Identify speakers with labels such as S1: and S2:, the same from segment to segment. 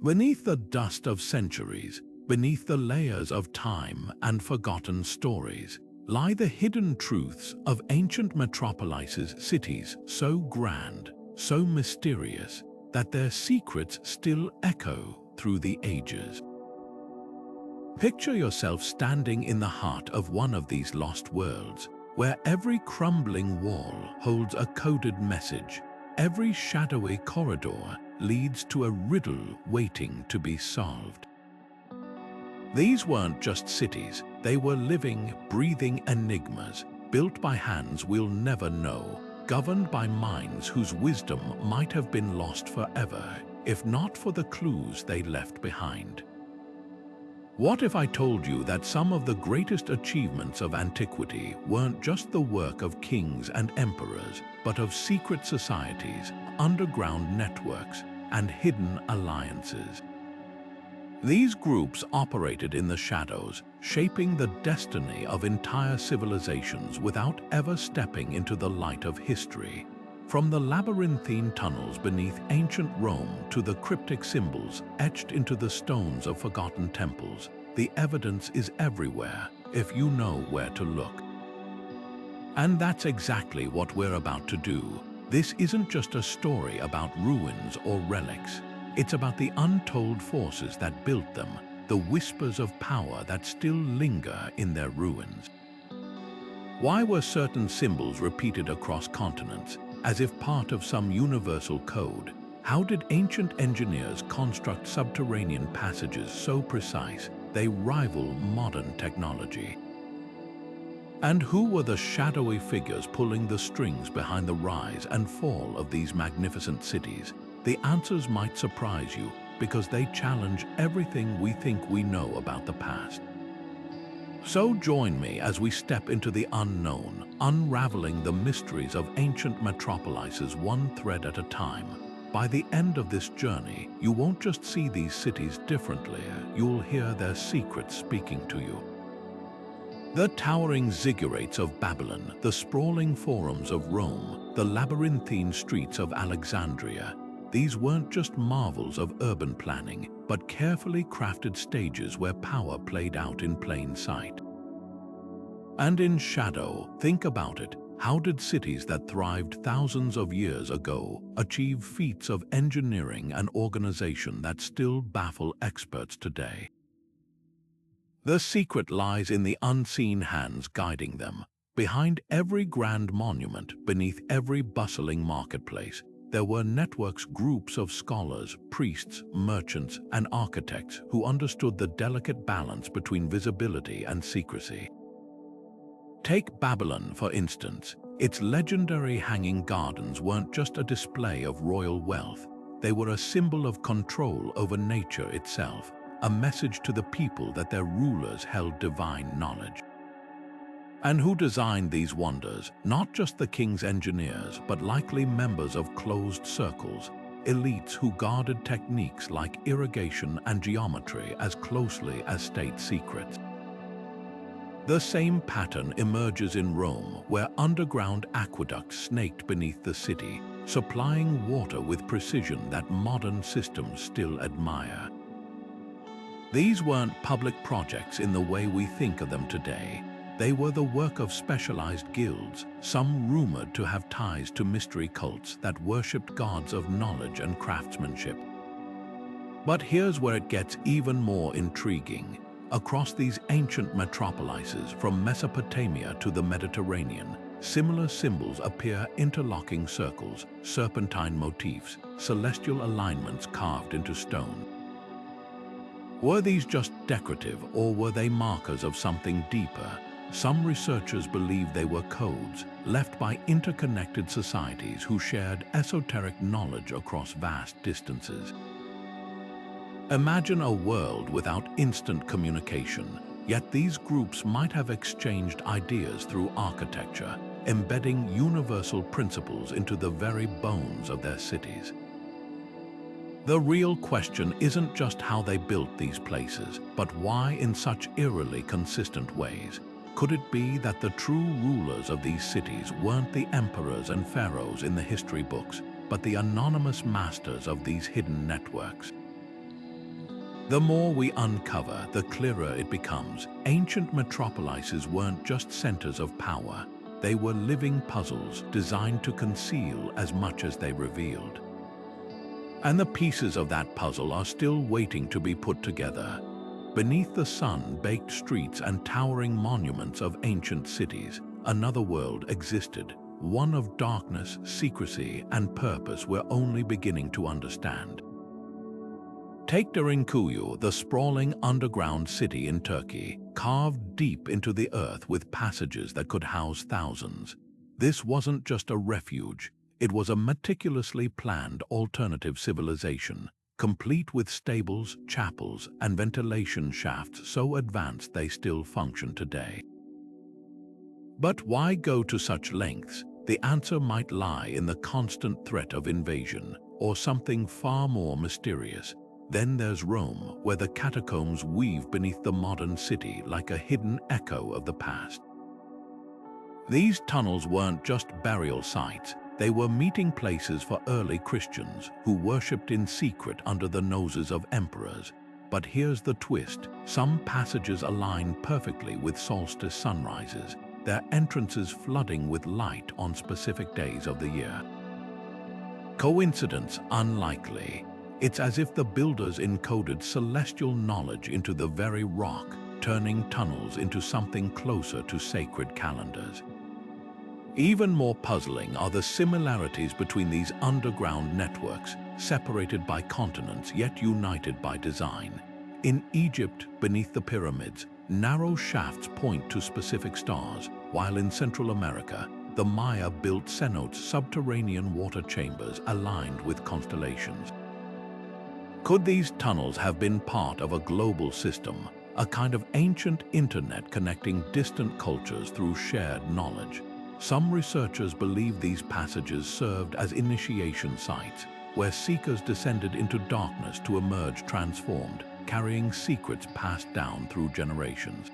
S1: Beneath the dust of centuries, beneath the layers of time and forgotten stories, lie the hidden truths of ancient metropolises, cities so grand, so mysterious, that their secrets still echo through the ages. Picture yourself standing in the heart of one of these lost worlds, where every crumbling wall holds a coded message, every shadowy corridor leads to a riddle waiting to be solved. These weren't just cities, they were living, breathing enigmas, built by hands we'll never know, governed by minds whose wisdom might have been lost forever, if not for the clues they left behind. What if I told you that some of the greatest achievements of antiquity weren't just the work of kings and emperors, but of secret societies, underground networks, and hidden alliances? These groups operated in the shadows, shaping the destiny of entire civilizations without ever stepping into the light of history. From the labyrinthine tunnels beneath ancient Rome to the cryptic symbols etched into the stones of forgotten temples, the evidence is everywhere if you know where to look. And that's exactly what we're about to do. This isn't just a story about ruins or relics. It's about the untold forces that built them, the whispers of power that still linger in their ruins. Why were certain symbols repeated across continents, as if part of some universal code? How did ancient engineers construct subterranean passages so precise they rival modern technology? And who were the shadowy figures pulling the strings behind the rise and fall of these magnificent cities? The answers might surprise you because they challenge everything we think we know about the past. So join me as we step into the unknown, unraveling the mysteries of ancient metropolises one thread at a time. By the end of this journey, you won't just see these cities differently, you'll hear their secrets speaking to you. The towering ziggurats of Babylon, the sprawling forums of Rome, the labyrinthine streets of Alexandria, these weren't just marvels of urban planning, but carefully crafted stages where power played out in plain sight. And in shadow, think about it. How did cities that thrived thousands of years ago achieve feats of engineering and organization that still baffle experts today? The secret lies in the unseen hands guiding them. Behind every grand monument, beneath every bustling marketplace, there were networks, groups of scholars, priests, merchants, and architects who understood the delicate balance between visibility and secrecy. Take Babylon, for instance. Its legendary hanging gardens weren't just a display of royal wealth. They were a symbol of control over nature itself, a message to the people that their rulers held divine knowledge. And who designed these wonders? Not just the king's engineers, but likely members of closed circles, elites who guarded techniques like irrigation and geometry as closely as state secrets. The same pattern emerges in Rome, where underground aqueducts snaked beneath the city, supplying water with precision that modern systems still admire. These weren't public projects in the way we think of them today. They were the work of specialized guilds, some rumored to have ties to mystery cults that worshipped gods of knowledge and craftsmanship. But here's where it gets even more intriguing. Across these ancient metropolises, from Mesopotamia to the Mediterranean, similar symbols appear: interlocking circles, serpentine motifs, celestial alignments carved into stone. Were these just decorative, or were they markers of something deeper? Some researchers believe they were codes left by interconnected societies who shared esoteric knowledge across vast distances. Imagine a world without instant communication, yet these groups might have exchanged ideas through architecture, embedding universal principles into the very bones of their cities. The real question isn't just how they built these places, but why in such eerily consistent ways. Could it be that the true rulers of these cities weren't the emperors and pharaohs in the history books, but the anonymous masters of these hidden networks? The more we uncover, the clearer it becomes. Ancient metropolises weren't just centers of power. They were living puzzles designed to conceal as much as they revealed. And the pieces of that puzzle are still waiting to be put together. Beneath the sun-baked streets and towering monuments of ancient cities, another world existed, one of darkness, secrecy, and purpose we're only beginning to understand. Take Derinkuyu, the sprawling underground city in Turkey, carved deep into the earth with passages that could house thousands. This wasn't just a refuge, it was a meticulously planned alternative civilization, complete with stables, chapels, and ventilation shafts so advanced they still function today. But why go to such lengths? The answer might lie in the constant threat of invasion, or something far more mysterious. Then there's Rome, where the catacombs weave beneath the modern city like a hidden echo of the past. These tunnels weren't just burial sites, they were meeting places for early Christians who worshipped in secret under the noses of emperors. But here's the twist: some passages align perfectly with solstice sunrises, their entrances flooding with light on specific days of the year. Coincidence? Unlikely. It's as if the builders encoded celestial knowledge into the very rock, turning tunnels into something closer to sacred calendars. Even more puzzling are the similarities between these underground networks, separated by continents yet united by design. In Egypt, beneath the pyramids, narrow shafts point to specific stars, while in Central America, the Maya built cenotes, subterranean water chambers aligned with constellations. Could these tunnels have been part of a global system, a kind of ancient internet connecting distant cultures through shared knowledge? Some researchers believe these passages served as initiation sites, where seekers descended into darkness to emerge transformed, carrying secrets passed down through generations.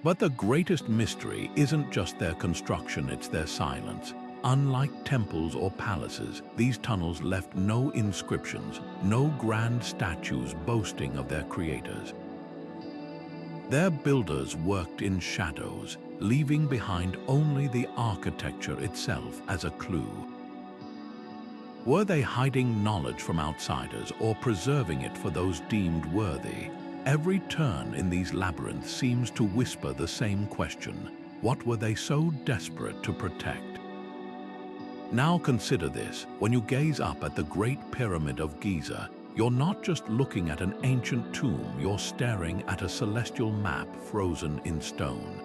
S1: But the greatest mystery isn't just their construction, it's their silence. Unlike temples or palaces, these tunnels left no inscriptions, no grand statues boasting of their creators. Their builders worked in shadows, leaving behind only the architecture itself as a clue. Were they hiding knowledge from outsiders or preserving it for those deemed worthy? Every turn in these labyrinths seems to whisper the same question: what were they so desperate to protect? Now consider this: when you gaze up at the Great Pyramid of Giza, you're not just looking at an ancient tomb, you're staring at a celestial map frozen in stone.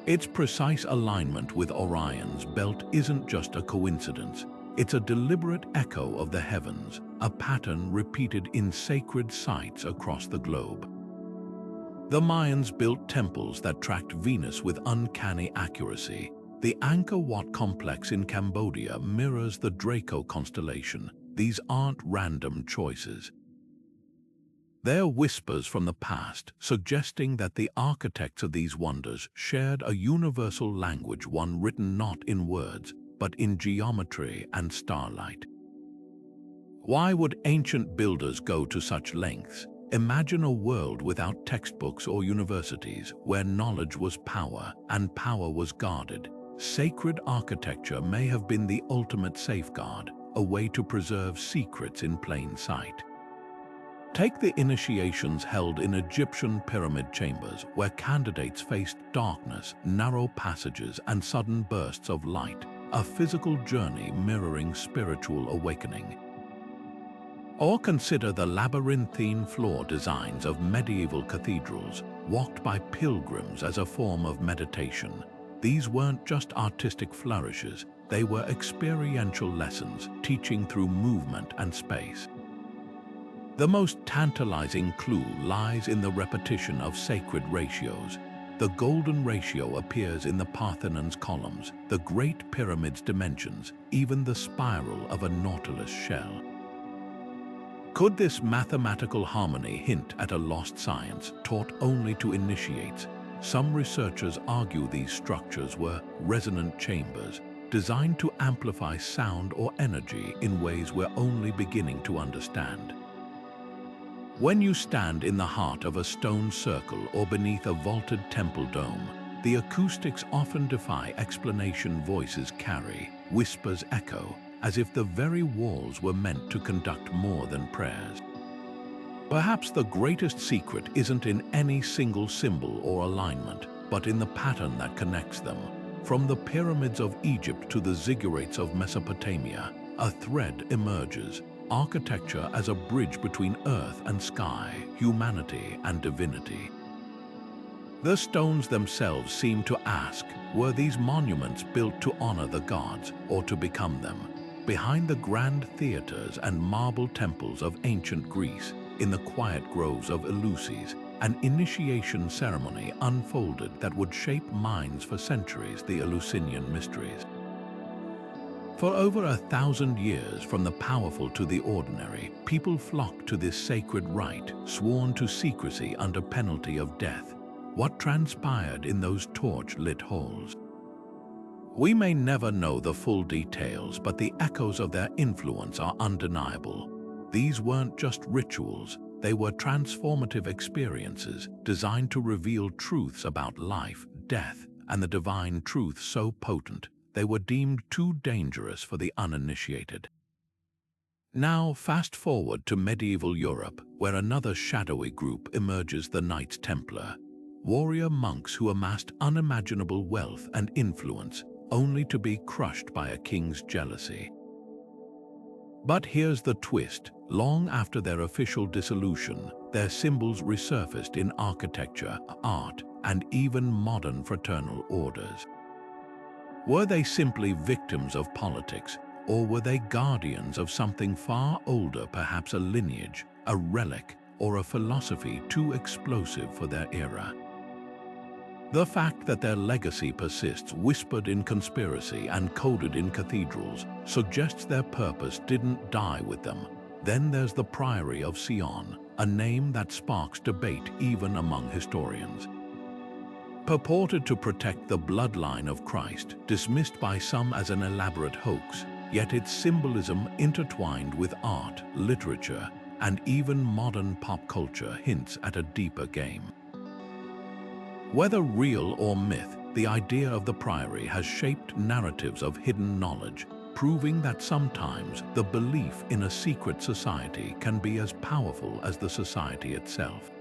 S1: Its precise alignment with Orion's belt isn't just a coincidence. It's a deliberate echo of the heavens, a pattern repeated in sacred sites across the globe. The Mayans built temples that tracked Venus with uncanny accuracy. The Angkor Wat complex in Cambodia mirrors the Draco constellation. These aren't random choices. They're whispers from the past, suggesting that the architects of these wonders shared a universal language, one written not in words, but in geometry and starlight. Why would ancient builders go to such lengths? Imagine a world without textbooks or universities, where knowledge was power and power was guarded. Sacred architecture may have been the ultimate safeguard, a way to preserve secrets in plain sight. Take the initiations held in Egyptian pyramid chambers, where candidates faced darkness, narrow passages, and sudden bursts of light, a physical journey mirroring spiritual awakening. Or consider the labyrinthine floor designs of medieval cathedrals, walked by pilgrims as a form of meditation. These weren't just artistic flourishes, they were experiential lessons, teaching through movement and space. The most tantalizing clue lies in the repetition of sacred ratios. The golden ratio appears in the Parthenon's columns, the Great Pyramid's dimensions, even the spiral of a nautilus shell. Could this mathematical harmony hint at a lost science taught only to initiates? Some researchers argue these structures were resonant chambers, designed to amplify sound or energy in ways we're only beginning to understand. When you stand in the heart of a stone circle or beneath a vaulted temple dome, the acoustics often defy explanation. Voices carry, whispers echo, as if the very walls were meant to conduct more than prayers. Perhaps the greatest secret isn't in any single symbol or alignment, but in the pattern that connects them. From the pyramids of Egypt to the ziggurats of Mesopotamia, a thread emerges: architecture as a bridge between earth and sky, humanity and divinity. The stones themselves seem to ask, were these monuments built to honor the gods or to become them? Behind the grand theaters and marble temples of ancient Greece, in the quiet groves of Eleusis, an initiation ceremony unfolded that would shape minds for centuries: the Eleusinian mysteries. For over 1,000 years, from the powerful to the ordinary, people flocked to this sacred rite, sworn to secrecy under penalty of death. What transpired in those torch-lit halls? We may never know the full details, but the echoes of their influence are undeniable. These weren't just rituals, they were transformative experiences designed to reveal truths about life, death, and the divine truth so potent they were deemed too dangerous for the uninitiated. Now, fast forward to medieval Europe, where another shadowy group emerges: the Knights Templar. Warrior monks who amassed unimaginable wealth and influence, only to be crushed by a king's jealousy. But here's the twist: long after their official dissolution, their symbols resurfaced in architecture, art, and even modern fraternal orders. Were they simply victims of politics, or were they guardians of something far older, perhaps a lineage, a relic, or a philosophy too explosive for their era? The fact that their legacy persists, whispered in conspiracy and coded in cathedrals, suggests their purpose didn't die with them. Then there's the Priory of Sion, a name that sparks debate even among historians. Purported to protect the bloodline of Christ, dismissed by some as an elaborate hoax, yet its symbolism, intertwined with art, literature, and even modern pop culture, hints at a deeper game. Whether real or myth, the idea of the Priory has shaped narratives of hidden knowledge, proving that sometimes the belief in a secret society can be as powerful as the society itself.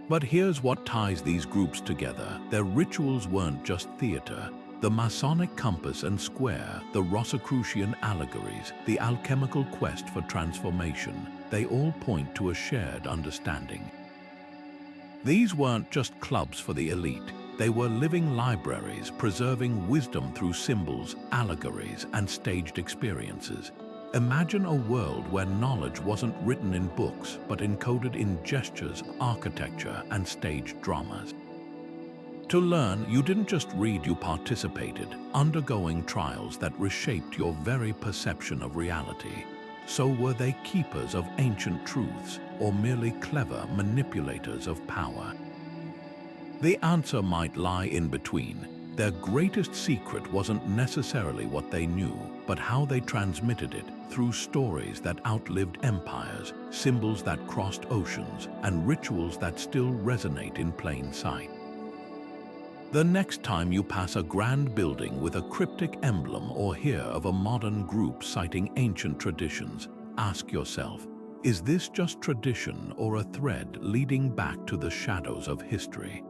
S1: But here's what ties these groups together: their rituals weren't just theater. The Masonic compass and square, the Rosicrucian allegories, the alchemical quest for transformation, they all point to a shared understanding. These weren't just clubs for the elite. They were living libraries, preserving wisdom through symbols, allegories, and staged experiences. Imagine a world where knowledge wasn't written in books, but encoded in gestures, architecture, and staged dramas. To learn, you didn't just read, you participated, undergoing trials that reshaped your very perception of reality. So were they keepers of ancient truths, or merely clever manipulators of power? The answer might lie in between. Their greatest secret wasn't necessarily what they knew, but how they transmitted it through stories that outlived empires, symbols that crossed oceans, and rituals that still resonate in plain sight. The next time you pass a grand building with a cryptic emblem or hear of a modern group citing ancient traditions, ask yourself, is this just tradition or a thread leading back to the shadows of history?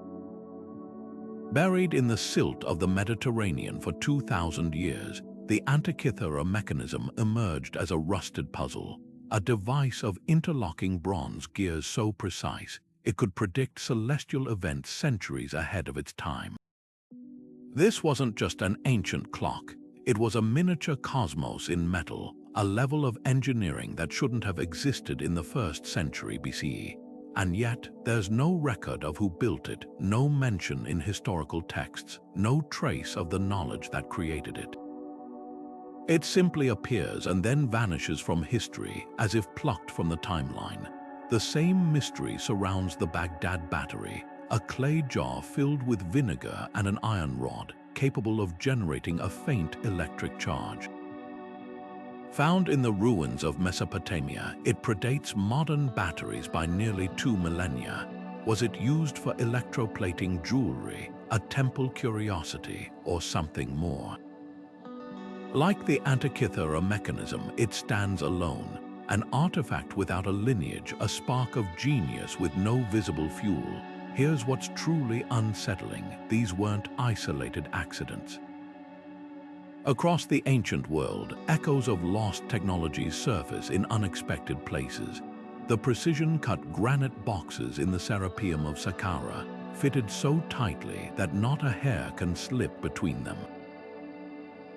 S1: Buried in the silt of the Mediterranean for 2,000 years, the Antikythera Mechanism emerged as a rusted puzzle, a device of interlocking bronze gears so precise it could predict celestial events centuries ahead of its time. This wasn't just an ancient clock, it was a miniature cosmos in metal, a level of engineering that shouldn't have existed in the 1st century BCE. And yet, there's no record of who built it, no mention in historical texts, no trace of the knowledge that created it. It simply appears and then vanishes from history as if plucked from the timeline. The same mystery surrounds the Baghdad Battery, a clay jar filled with vinegar and an iron rod, capable of generating a faint electric charge. Found in the ruins of Mesopotamia, it predates modern batteries by nearly 2 millennia. Was it used for electroplating jewelry, a temple curiosity, or something more? Like the Antikythera Mechanism, it stands alone, an artifact without a lineage, a spark of genius with no visible fuel. Here's what's truly unsettling: these weren't isolated accidents. Across the ancient world, echoes of lost technologies surface in unexpected places. The precision-cut granite boxes in the Serapeum of Saqqara, fitted so tightly that not a hair can slip between them.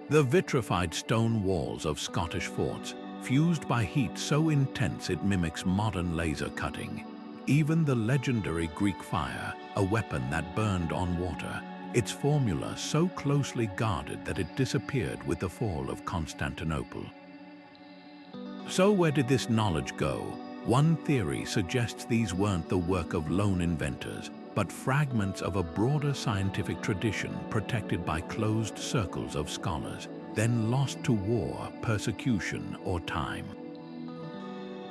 S1: The vitrified stone walls of Scottish forts, fused by heat so intense it mimics modern laser cutting. Even the legendary Greek fire, a weapon that burned on water, its formula so closely guarded that it disappeared with the fall of Constantinople. So where did this knowledge go? One theory suggests these weren't the work of lone inventors, but fragments of a broader scientific tradition protected by closed circles of scholars, then lost to war, persecution, or time.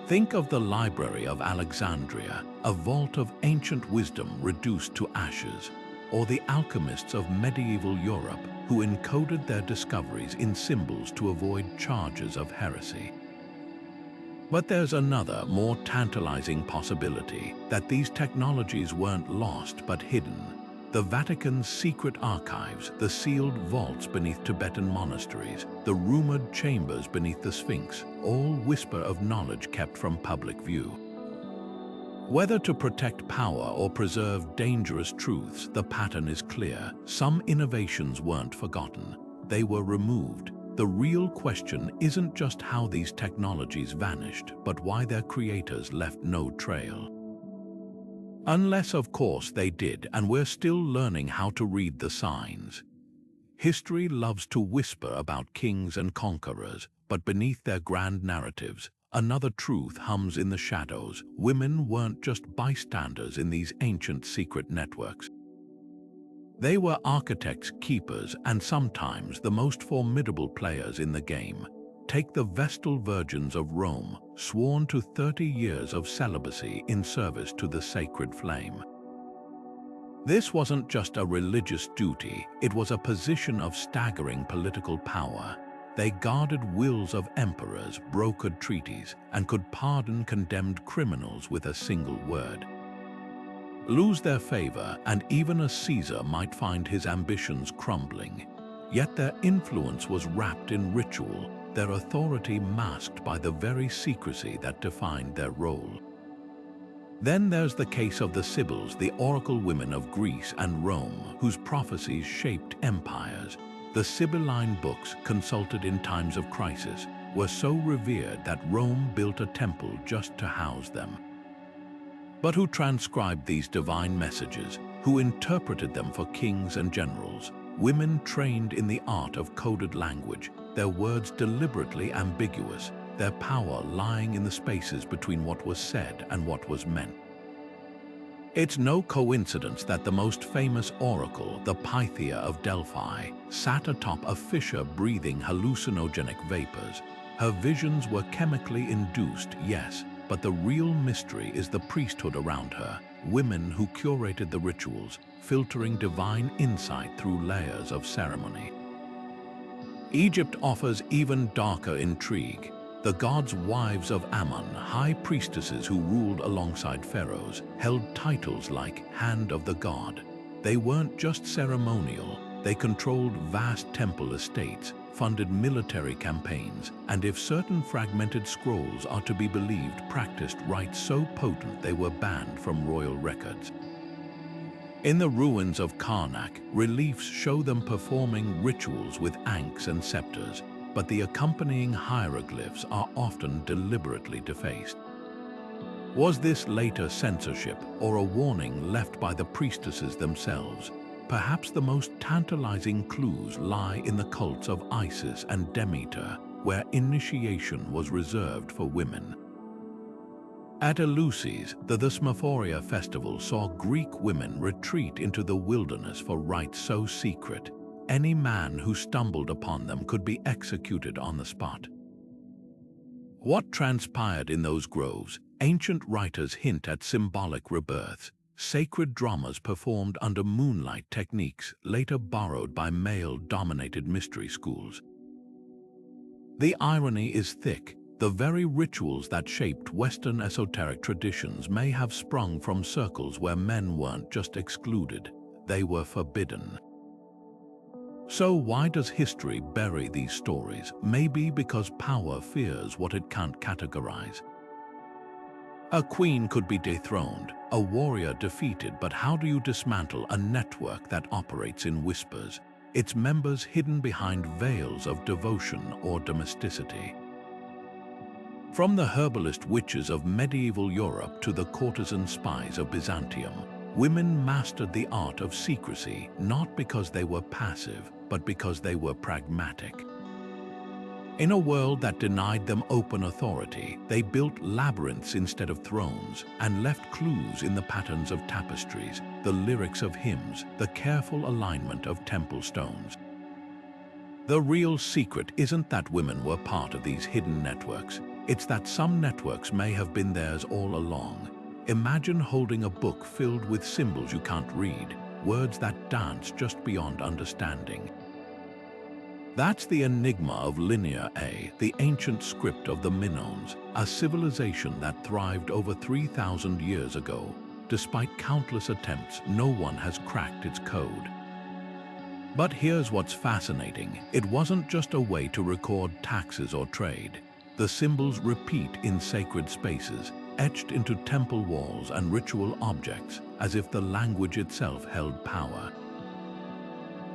S1: Think of the Library of Alexandria, a vault of ancient wisdom reduced to ashes, or the alchemists of medieval Europe who encoded their discoveries in symbols to avoid charges of heresy. But there's another, more tantalizing possibility, that these technologies weren't lost but hidden. The Vatican's secret archives, the sealed vaults beneath Tibetan monasteries, the rumored chambers beneath the Sphinx, all whisper of knowledge kept from public view. Whether to protect power or preserve dangerous truths, the pattern is clear. Some innovations weren't forgotten. They were removed. The real question isn't just how these technologies vanished, but why their creators left no trail. Unless, of course, they did, and we're still learning how to read the signs. History loves to whisper about kings and conquerors, but beneath their grand narratives, another truth hums in the shadows. Women weren't just bystanders in these ancient secret networks. They were architects, keepers, and sometimes the most formidable players in the game. Take the Vestal Virgins of Rome, sworn to 30 years of celibacy in service to the sacred flame. This wasn't just a religious duty, it was a position of staggering political power. They guarded wills of emperors, brokered treaties, and could pardon condemned criminals with a single word. Lose their favor, and even a Caesar might find his ambitions crumbling. Yet their influence was wrapped in ritual, their authority masked by the very secrecy that defined their role. Then there's the case of the Sibyls, the oracle women of Greece and Rome, whose prophecies shaped empires. The Sibylline books, consulted in times of crisis, were so revered that Rome built a temple just to house them. But who transcribed these divine messages? Who interpreted them for kings and generals? Women trained in the art of coded language, their words deliberately ambiguous, their power lying in the spaces between what was said and what was meant. It's no coincidence that the most famous oracle, the Pythia of Delphi, sat atop a fissure breathing hallucinogenic vapors. Her visions were chemically induced, yes, but the real mystery is the priesthood around her, women who curated the rituals, filtering divine insight through layers of ceremony. Egypt offers even darker intrigue. The gods' wives of Ammon, high priestesses who ruled alongside pharaohs, held titles like Hand of the God. They weren't just ceremonial, they controlled vast temple estates, funded military campaigns, and if certain fragmented scrolls are to be believed, practiced rites so potent they were banned from royal records. In the ruins of Karnak, reliefs show them performing rituals with ankhs and scepters, but the accompanying hieroglyphs are often deliberately defaced. Was this later censorship or a warning left by the priestesses themselves? Perhaps the most tantalizing clues lie in the cults of Isis and Demeter, where initiation was reserved for women. At Eleusis, the Thesmophoria festival saw Greek women retreat into the wilderness for rites so secret, any man who stumbled upon them could be executed on the spot. What transpired in those groves? Ancient writers hint at symbolic rebirths, sacred dramas performed under moonlight techniques later borrowed by male-dominated mystery schools. The irony is thick. The very rituals that shaped Western esoteric traditions may have sprung from circles where men weren't just excluded, they were forbidden. So why does history bury these stories? Maybe because power fears what it can't categorize. A queen could be dethroned, a warrior defeated, but how do you dismantle a network that operates in whispers, its members hidden behind veils of devotion or domesticity? From the herbalist witches of medieval Europe to the courtesan spies of Byzantium, women mastered the art of secrecy not because they were passive, but because they were pragmatic. In a world that denied them open authority, they built labyrinths instead of thrones and left clues in the patterns of tapestries, the lyrics of hymns, the careful alignment of temple stones. The real secret isn't that women were part of these hidden networks. It's that some networks may have been theirs all along. Imagine holding a book filled with symbols you can't read, words that dance just beyond understanding. That's the enigma of Linear A, the ancient script of the Minoans, a civilization that thrived over 3,000 years ago. Despite countless attempts, no one has cracked its code. But here's what's fascinating. It wasn't just a way to record taxes or trade. The symbols repeat in sacred spaces, etched into temple walls and ritual objects, as if the language itself held power.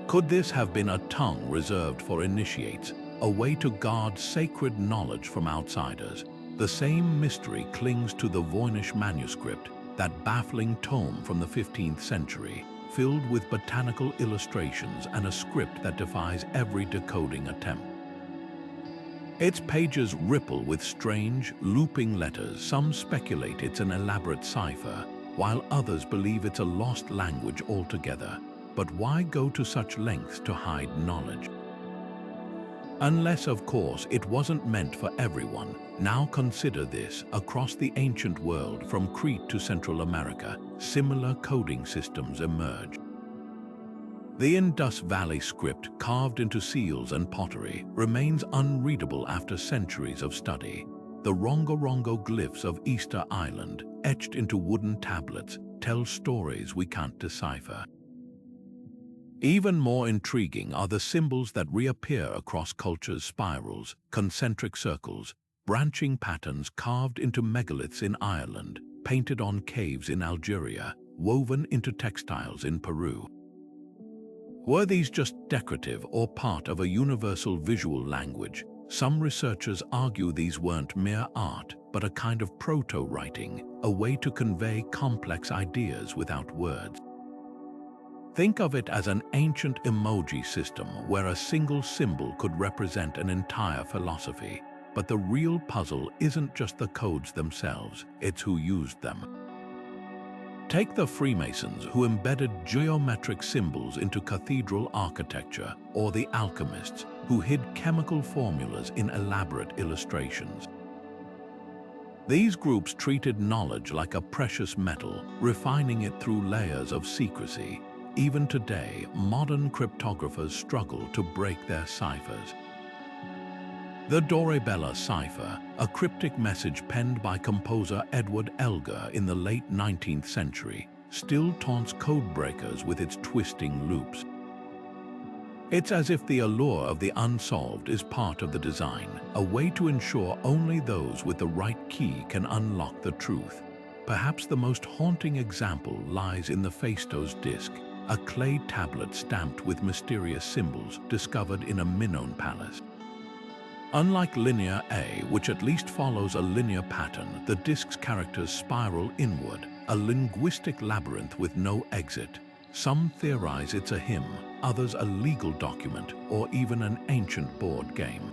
S1: Could this have been a tongue reserved for initiates, a way to guard sacred knowledge from outsiders? The same mystery clings to the Voynich manuscript, that baffling tome from the 15th century, filled with botanical illustrations and a script that defies every decoding attempt. Its pages ripple with strange, looping letters. Some speculate it's an elaborate cipher, while others believe it's a lost language altogether. But why go to such lengths to hide knowledge? Unless, of course, it wasn't meant for everyone. Now consider this. Across the ancient world, from Crete to Central America, similar coding systems emerged. The Indus Valley script, carved into seals and pottery, remains unreadable after centuries of study. The Rongorongo glyphs of Easter Island, etched into wooden tablets, tell stories we can't decipher. Even more intriguing are the symbols that reappear across cultures: spirals, concentric circles, branching patterns carved into megaliths in Ireland, painted on caves in Algeria, woven into textiles in Peru. Were these just decorative or part of a universal visual language? Some researchers argue these weren't mere art, but a kind of proto-writing, a way to convey complex ideas without words. Think of it as an ancient emoji system where a single symbol could represent an entire philosophy. But the real puzzle isn't just the codes themselves, it's who used them. Take the Freemasons, who embedded geometric symbols into cathedral architecture, or the alchemists, who hid chemical formulas in elaborate illustrations. These groups treated knowledge like a precious metal, refining it through layers of secrecy. Even today, modern cryptographers struggle to break their ciphers. The Dorabella cipher, a cryptic message penned by composer Edward Elgar in the late 19th century, still taunts codebreakers with its twisting loops. It's as if the allure of the unsolved is part of the design, a way to ensure only those with the right key can unlock the truth. Perhaps the most haunting example lies in the Phaistos disc, a clay tablet stamped with mysterious symbols discovered in a Minoan palace. Unlike Linear A, which at least follows a linear pattern, the disc's characters spiral inward, a linguistic labyrinth with no exit. Some theorize it's a hymn, others a legal document, or even an ancient board game.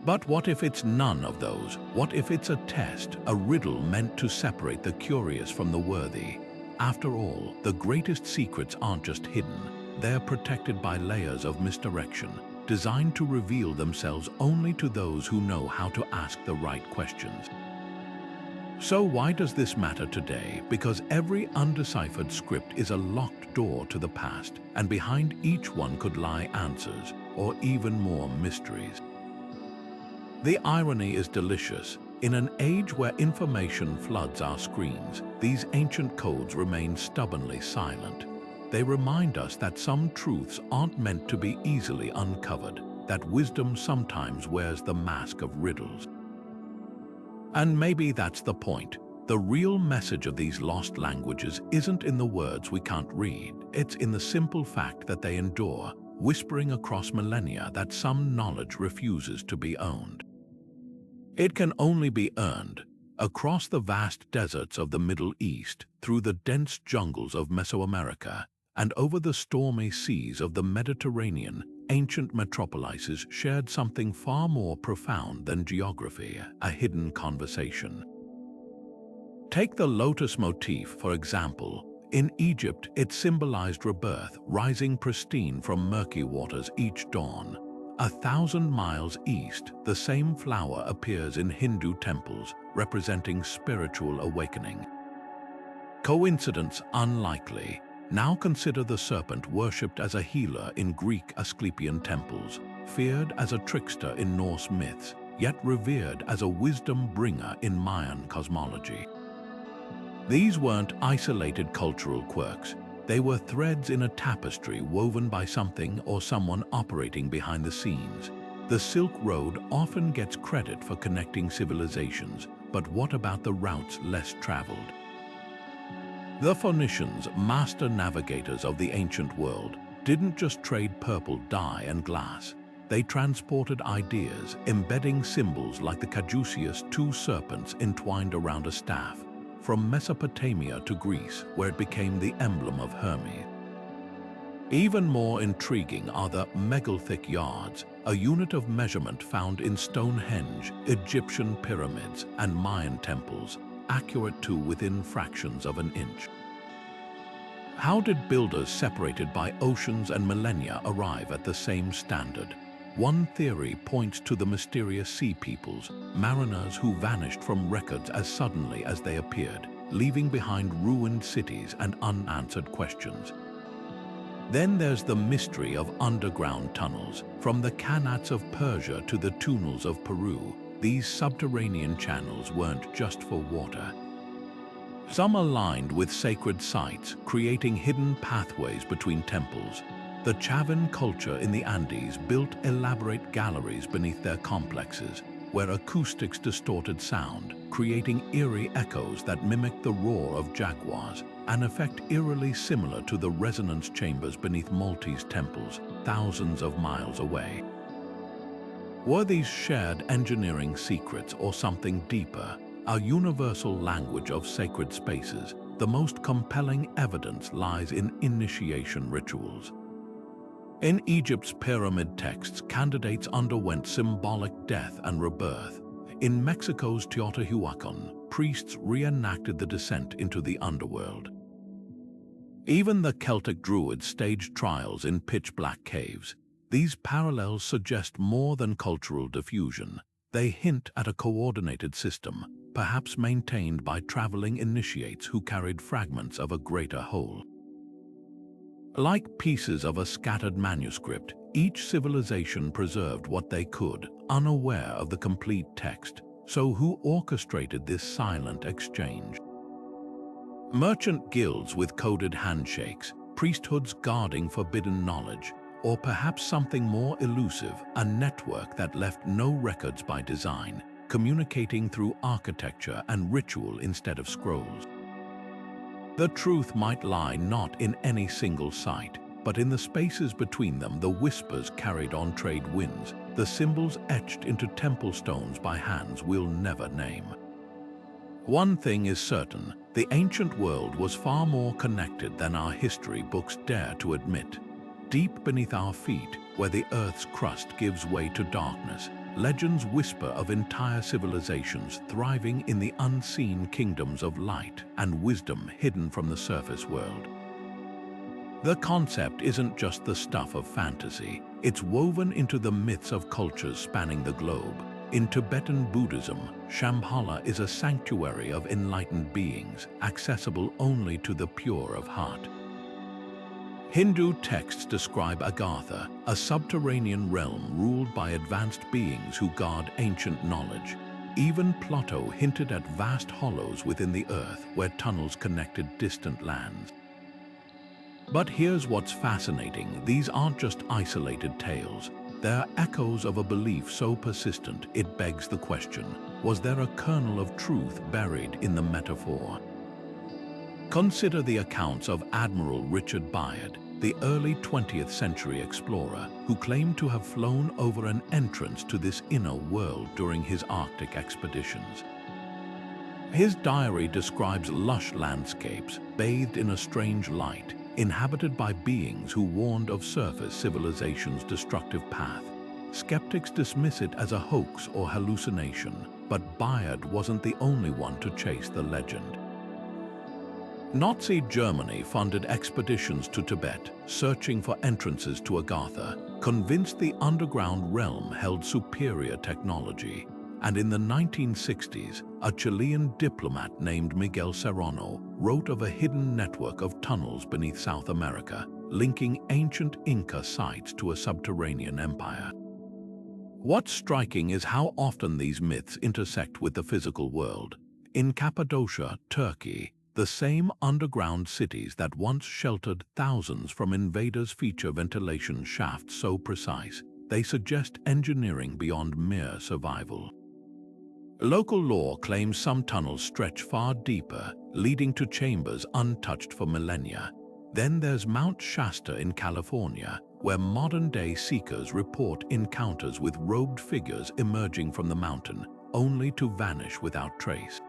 S1: But what if it's none of those? What if it's a test, a riddle meant to separate the curious from the worthy? After all, the greatest secrets aren't just hidden, they're protected by layers of misdirection. designed to reveal themselves only to those who know how to ask the right questions. So why does this matter today? Because every undeciphered script is a locked door to the past, and behind each one could lie answers, or even more mysteries. The irony is delicious. In an age where information floods our screens, these ancient codes remain stubbornly silent. They remind us that some truths aren't meant to be easily uncovered, that wisdom sometimes wears the mask of riddles. And maybe that's the point. The real message of these lost languages isn't in the words we can't read. It's in the simple fact that they endure, whispering across millennia that some knowledge refuses to be owned. It can only be earned. Across the vast deserts of the Middle East, through the dense jungles of Mesoamerica, and over the stormy seas of the Mediterranean, ancient metropolises shared something far more profound than geography, a hidden conversation. Take the lotus motif, for example. In Egypt, it symbolized rebirth, rising pristine from murky waters each dawn. 1,000 miles east, the same flower appears in Hindu temples, representing spiritual awakening. Coincidence unlikely. Now consider the serpent worshipped as a healer in Greek Asclepian temples, feared as a trickster in Norse myths, yet revered as a wisdom bringer in Mayan cosmology. These weren't isolated cultural quirks. They were threads in a tapestry woven by something or someone operating behind the scenes. The Silk Road often gets credit for connecting civilizations, but what about the routes less traveled? The Phoenicians, master navigators of the ancient world, didn't just trade purple dye and glass. They transported ideas, embedding symbols like the caduceus, two serpents entwined around a staff, from Mesopotamia to Greece, where it became the emblem of Hermes. Even more intriguing are the megalithic yards, a unit of measurement found in Stonehenge, Egyptian pyramids, and Mayan temples, accurate to within fractions of an inch. How did builders separated by oceans and millennia arrive at the same standard? One theory points to the mysterious sea peoples, mariners who vanished from records as suddenly as they appeared, leaving behind ruined cities and unanswered questions. Then there's the mystery of underground tunnels. From the Qanats of Persia to the tunnels of Peru, these subterranean channels weren't just for water. Some aligned with sacred sites, creating hidden pathways between temples. The Chavin culture in the Andes built elaborate galleries beneath their complexes, where acoustics distorted sound, creating eerie echoes that mimicked the roar of jaguars, an effect eerily similar to the resonance chambers beneath Maltese temples, thousands of miles away. Were these shared engineering secrets or something deeper, a universal language of sacred spaces? The most compelling evidence lies in initiation rituals. In Egypt's pyramid texts, candidates underwent symbolic death and rebirth. In Mexico's Teotihuacan, priests reenacted the descent into the underworld. Even the Celtic Druids staged trials in pitch-black caves. These parallels suggest more than cultural diffusion. They hint at a coordinated system, perhaps maintained by traveling initiates who carried fragments of a greater whole. Like pieces of a scattered manuscript, each civilization preserved what they could, unaware of the complete text. So who orchestrated this silent exchange? Merchant guilds with coded handshakes, priesthoods guarding forbidden knowledge, or perhaps something more elusive, a network that left no records by design, communicating through architecture and ritual instead of scrolls. The truth might lie not in any single site, but in the spaces between them. The whispers carried on trade winds, the symbols etched into temple stones by hands we'll never name. One thing is certain, the ancient world was far more connected than our history books dare to admit. Deep beneath our feet, where the Earth's crust gives way to darkness, legends whisper of entire civilizations thriving in the unseen kingdoms of light and wisdom hidden from the surface world. The concept isn't just the stuff of fantasy, It's woven into the myths of cultures spanning the globe. In Tibetan Buddhism, Shambhala is a sanctuary of enlightened beings, accessible only to the pure of heart. Hindu texts describe Agartha, a subterranean realm ruled by advanced beings who guard ancient knowledge. Even Plato hinted at vast hollows within the earth where tunnels connected distant lands. But here's what's fascinating: these aren't just isolated tales. They're echoes of a belief so persistent it begs the question, was there a kernel of truth buried in the metaphor? Consider the accounts of Admiral Richard Byard, the early 20th century explorer who claimed to have flown over an entrance to this inner world during his Arctic expeditions. His diary describes lush landscapes bathed in a strange light, inhabited by beings who warned of surface civilization's destructive path. Skeptics dismiss it as a hoax or hallucination, but Byard wasn't the only one to chase the legend. Nazi Germany funded expeditions to Tibet, searching for entrances to Agartha, convinced the underground realm held superior technology. And in the 1960s, a Chilean diplomat named Miguel Serrano wrote of a hidden network of tunnels beneath South America, linking ancient Inca sites to a subterranean empire. What's striking is how often these myths intersect with the physical world. In Cappadocia, Turkey, the same underground cities that once sheltered thousands from invaders feature ventilation shafts so precise, they suggest engineering beyond mere survival. Local lore claims some tunnels stretch far deeper, leading to chambers untouched for millennia. Then there's Mount Shasta in California, where modern-day seekers report encounters with robed figures emerging from the mountain, only to vanish without trace.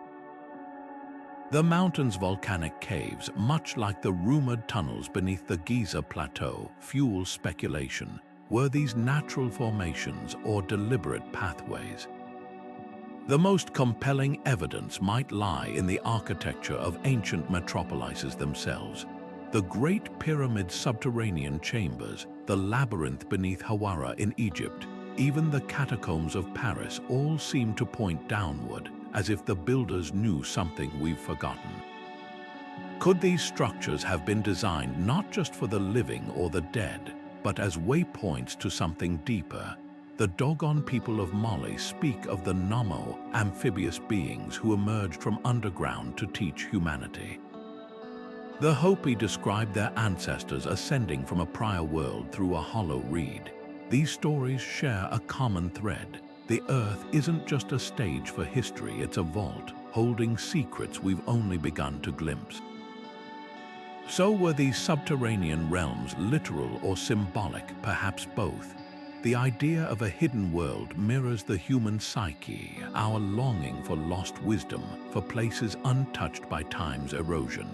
S1: The mountain's volcanic caves, much like the rumored tunnels beneath the Giza Plateau, fuel speculation. Were these natural formations or deliberate pathways? The most compelling evidence might lie in the architecture of ancient metropolises themselves. The Great Pyramid subterranean chambers, the labyrinth beneath Hawara in Egypt, even the catacombs of Paris all seem to point downward, as if the builders knew something we've forgotten. Could these structures have been designed not just for the living or the dead, but as waypoints to something deeper? The Dogon people of Mali speak of the Namo, amphibious beings who emerged from underground to teach humanity. The Hopi described their ancestors ascending from a prior world through a hollow reed. These stories share a common thread. The Earth isn't just a stage for history, it's a vault, holding secrets we've only begun to glimpse. So were these subterranean realms literal or symbolic, perhaps both? The idea of a hidden world mirrors the human psyche, our longing for lost wisdom, for places untouched by time's erosion.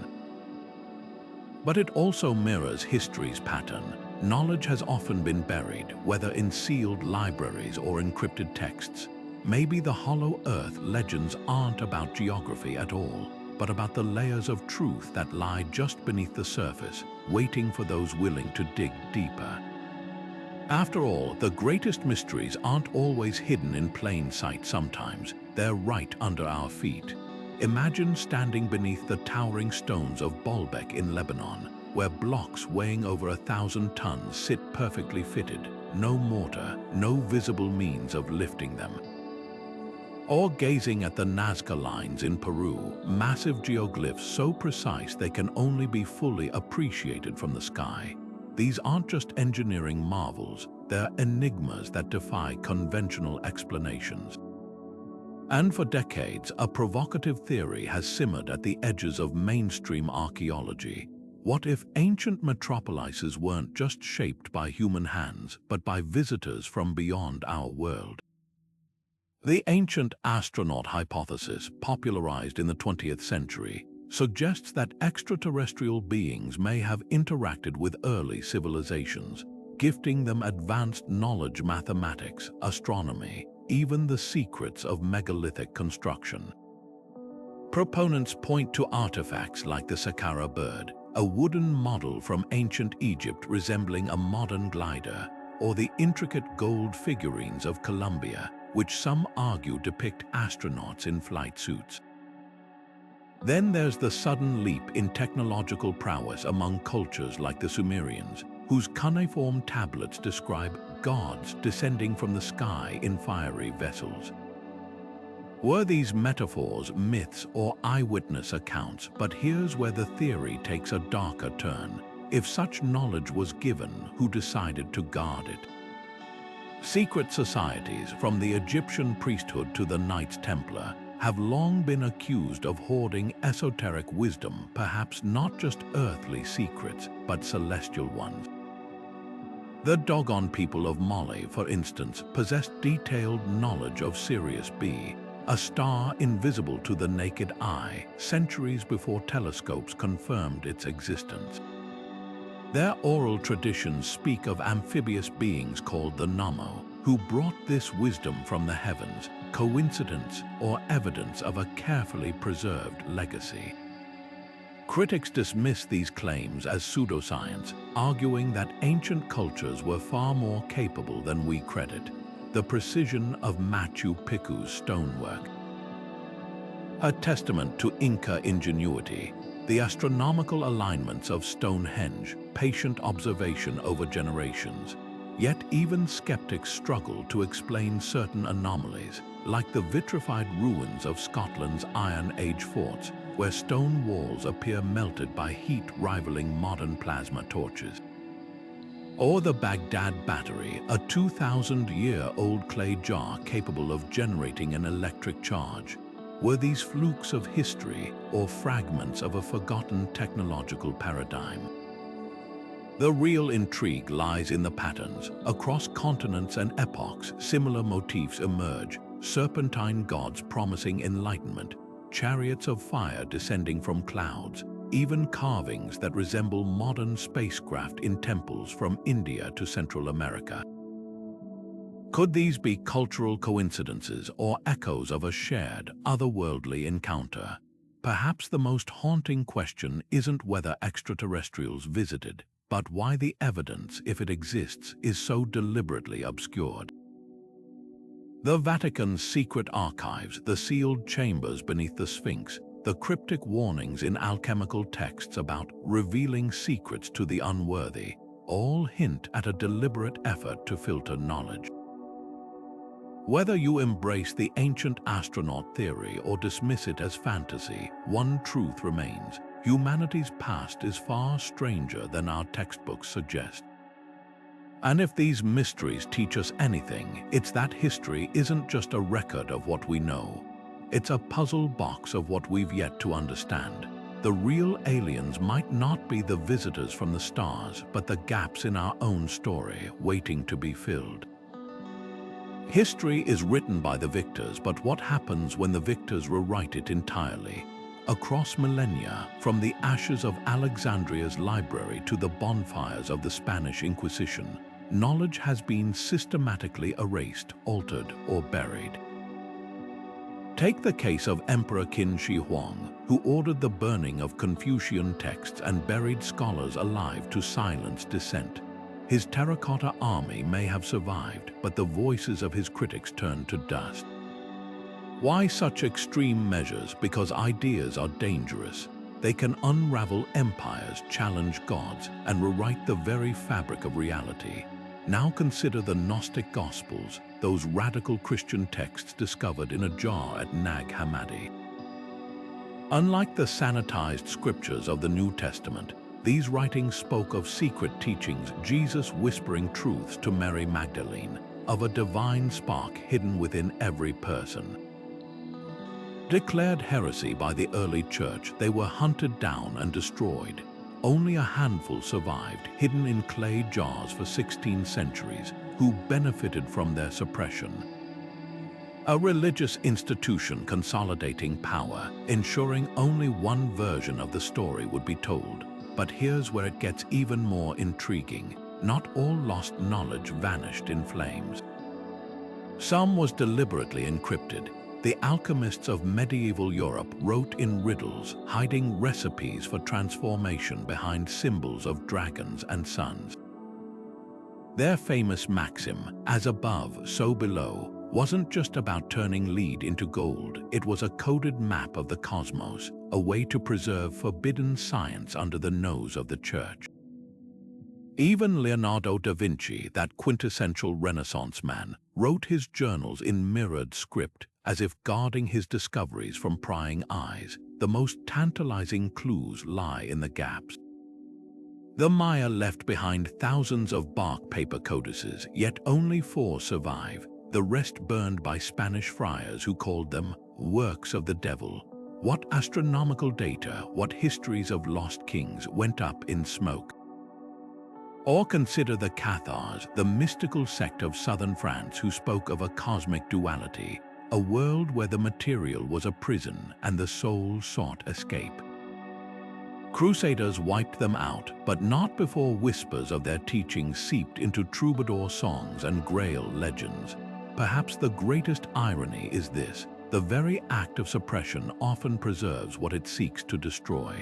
S1: But it also mirrors history's pattern. Knowledge has often been buried, whether in sealed libraries or encrypted texts. Maybe the Hollow Earth legends aren't about geography at all, but about the layers of truth that lie just beneath the surface, waiting for those willing to dig deeper. After all, the greatest mysteries aren't always hidden in plain sight sometimes. They're right under our feet. Imagine standing beneath the towering stones of Baalbek in Lebanon, where blocks weighing over 1,000 tons sit perfectly fitted, no mortar, no visible means of lifting them. Or gazing at the Nazca lines in Peru, massive geoglyphs so precise they can only be fully appreciated from the sky. These aren't just engineering marvels, they're enigmas that defy conventional explanations. And for decades, a provocative theory has simmered at the edges of mainstream archaeology. What if ancient metropolises weren't just shaped by human hands, but by visitors from beyond our world? The ancient astronaut hypothesis, popularized in the 20th century, suggests that extraterrestrial beings may have interacted with early civilizations, gifting them advanced knowledge, mathematics, astronomy, even the secrets of megalithic construction. Proponents point to artifacts like the Saqqara bird, a wooden model from ancient Egypt resembling a modern glider, or the intricate gold figurines of Columbia, which some argue depict astronauts in flight suits. Then there's the sudden leap in technological prowess among cultures like the Sumerians, whose cuneiform tablets describe gods descending from the sky in fiery vessels. Were these metaphors, myths, or eyewitness accounts? But here's where the theory takes a darker turn. If such knowledge was given, who decided to guard it? Secret societies, from the Egyptian priesthood to the Knights Templar, have long been accused of hoarding esoteric wisdom, perhaps not just earthly secrets, but celestial ones. The Dogon people of Mali, for instance, possessed detailed knowledge of Sirius B, a star invisible to the naked eye, centuries before telescopes confirmed its existence. Their oral traditions speak of amphibious beings called the Namo, who brought this wisdom from the heavens, coincidence or evidence of a carefully preserved legacy. Critics dismiss these claims as pseudoscience, arguing that ancient cultures were far more capable than we credit. The precision of Machu Picchu's stonework, a testament to Inca ingenuity, the astronomical alignments of Stonehenge, patient observation over generations. Yet even skeptics struggle to explain certain anomalies, like the vitrified ruins of Scotland's Iron Age forts, where stone walls appear melted by heat rivaling modern plasma torches. Or the Baghdad Battery, a 2,000-year-old clay jar capable of generating an electric charge. Were these flukes of history or fragments of a forgotten technological paradigm? The real intrigue lies in the patterns. Across continents and epochs, similar motifs emerge: serpentine gods promising enlightenment, chariots of fire descending from clouds, even carvings that resemble modern spacecraft in temples from India to Central America. Could these be cultural coincidences or echoes of a shared, otherworldly encounter? Perhaps the most haunting question isn't whether extraterrestrials visited, but why the evidence, if it exists, is so deliberately obscured. The Vatican's secret archives, the sealed chambers beneath the Sphinx, the cryptic warnings in alchemical texts about revealing secrets to the unworthy, all hint at a deliberate effort to filter knowledge. Whether you embrace the ancient astronaut theory or dismiss it as fantasy, one truth remains: humanity's past is far stranger than our textbooks suggest. And if these mysteries teach us anything, it's that history isn't just a record of what we know. It's a puzzle box of what we've yet to understand. The real aliens might not be the visitors from the stars, but the gaps in our own story waiting to be filled. History is written by the victors, but what happens when the victors rewrite it entirely? Across millennia, from the ashes of Alexandria's library to the bonfires of the Spanish Inquisition, knowledge has been systematically erased, altered, or buried. Take the case of Emperor Qin Shi Huang, who ordered the burning of Confucian texts and buried scholars alive to silence dissent. His terracotta army may have survived, but the voices of his critics turned to dust. Why such extreme measures? Because ideas are dangerous. They can unravel empires, challenge gods, and rewrite the very fabric of reality. Now consider the Gnostic Gospels, those radical Christian texts discovered in a jar at Nag Hammadi. Unlike the sanitized scriptures of the New Testament, these writings spoke of secret teachings, Jesus whispering truths to Mary Magdalene, of a divine spark hidden within every person. Declared heresy by the early church, they were hunted down and destroyed. Only a handful survived, hidden in clay jars for 16 centuries, who benefited from their suppression. A religious institution consolidating power, ensuring only one version of the story would be told. But here's where it gets even more intriguing. Not all lost knowledge vanished in flames. Some was deliberately encrypted. The alchemists of medieval Europe wrote in riddles, hiding recipes for transformation behind symbols of dragons and suns. Their famous maxim, "as above, so below," wasn't just about turning lead into gold. It was a coded map of the cosmos, a way to preserve forbidden science under the nose of the Church. Even Leonardo da Vinci, that quintessential Renaissance man, wrote his journals in mirrored script, as if guarding his discoveries from prying eyes. The most tantalizing clues lie in the gaps. The Maya left behind thousands of bark paper codices, yet only 4 survive, the rest burned by Spanish friars who called them works of the devil. What astronomical data, what histories of lost kings went up in smoke? Or consider the Cathars, the mystical sect of southern France who spoke of a cosmic duality, a world where the material was a prison and the soul sought escape. Crusaders wiped them out, but not before whispers of their teachings seeped into troubadour songs and Grail legends. Perhaps the greatest irony is this: the very act of suppression often preserves what it seeks to destroy.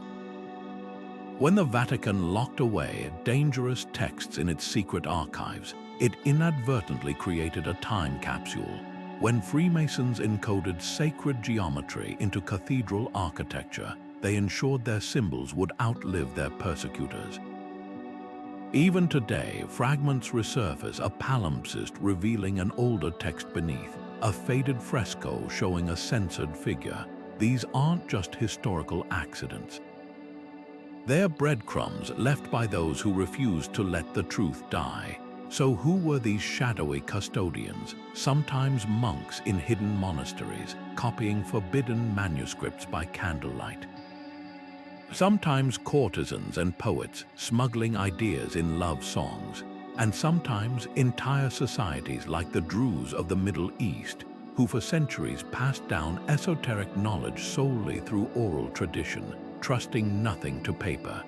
S1: When the Vatican locked away dangerous texts in its secret archives, it inadvertently created a time capsule. When Freemasons encoded sacred geometry into cathedral architecture, they ensured their symbols would outlive their persecutors. Even today, fragments resurface, a palimpsest revealing an older text beneath, a faded fresco showing a censored figure. These aren't just historical accidents. They're breadcrumbs left by those who refused to let the truth die. So who were these shadowy custodians, sometimes monks in hidden monasteries, copying forbidden manuscripts by candlelight? Sometimes courtesans and poets smuggling ideas in love songs, and sometimes entire societies like the Druze of the Middle East, who for centuries passed down esoteric knowledge solely through oral tradition, trusting nothing to paper.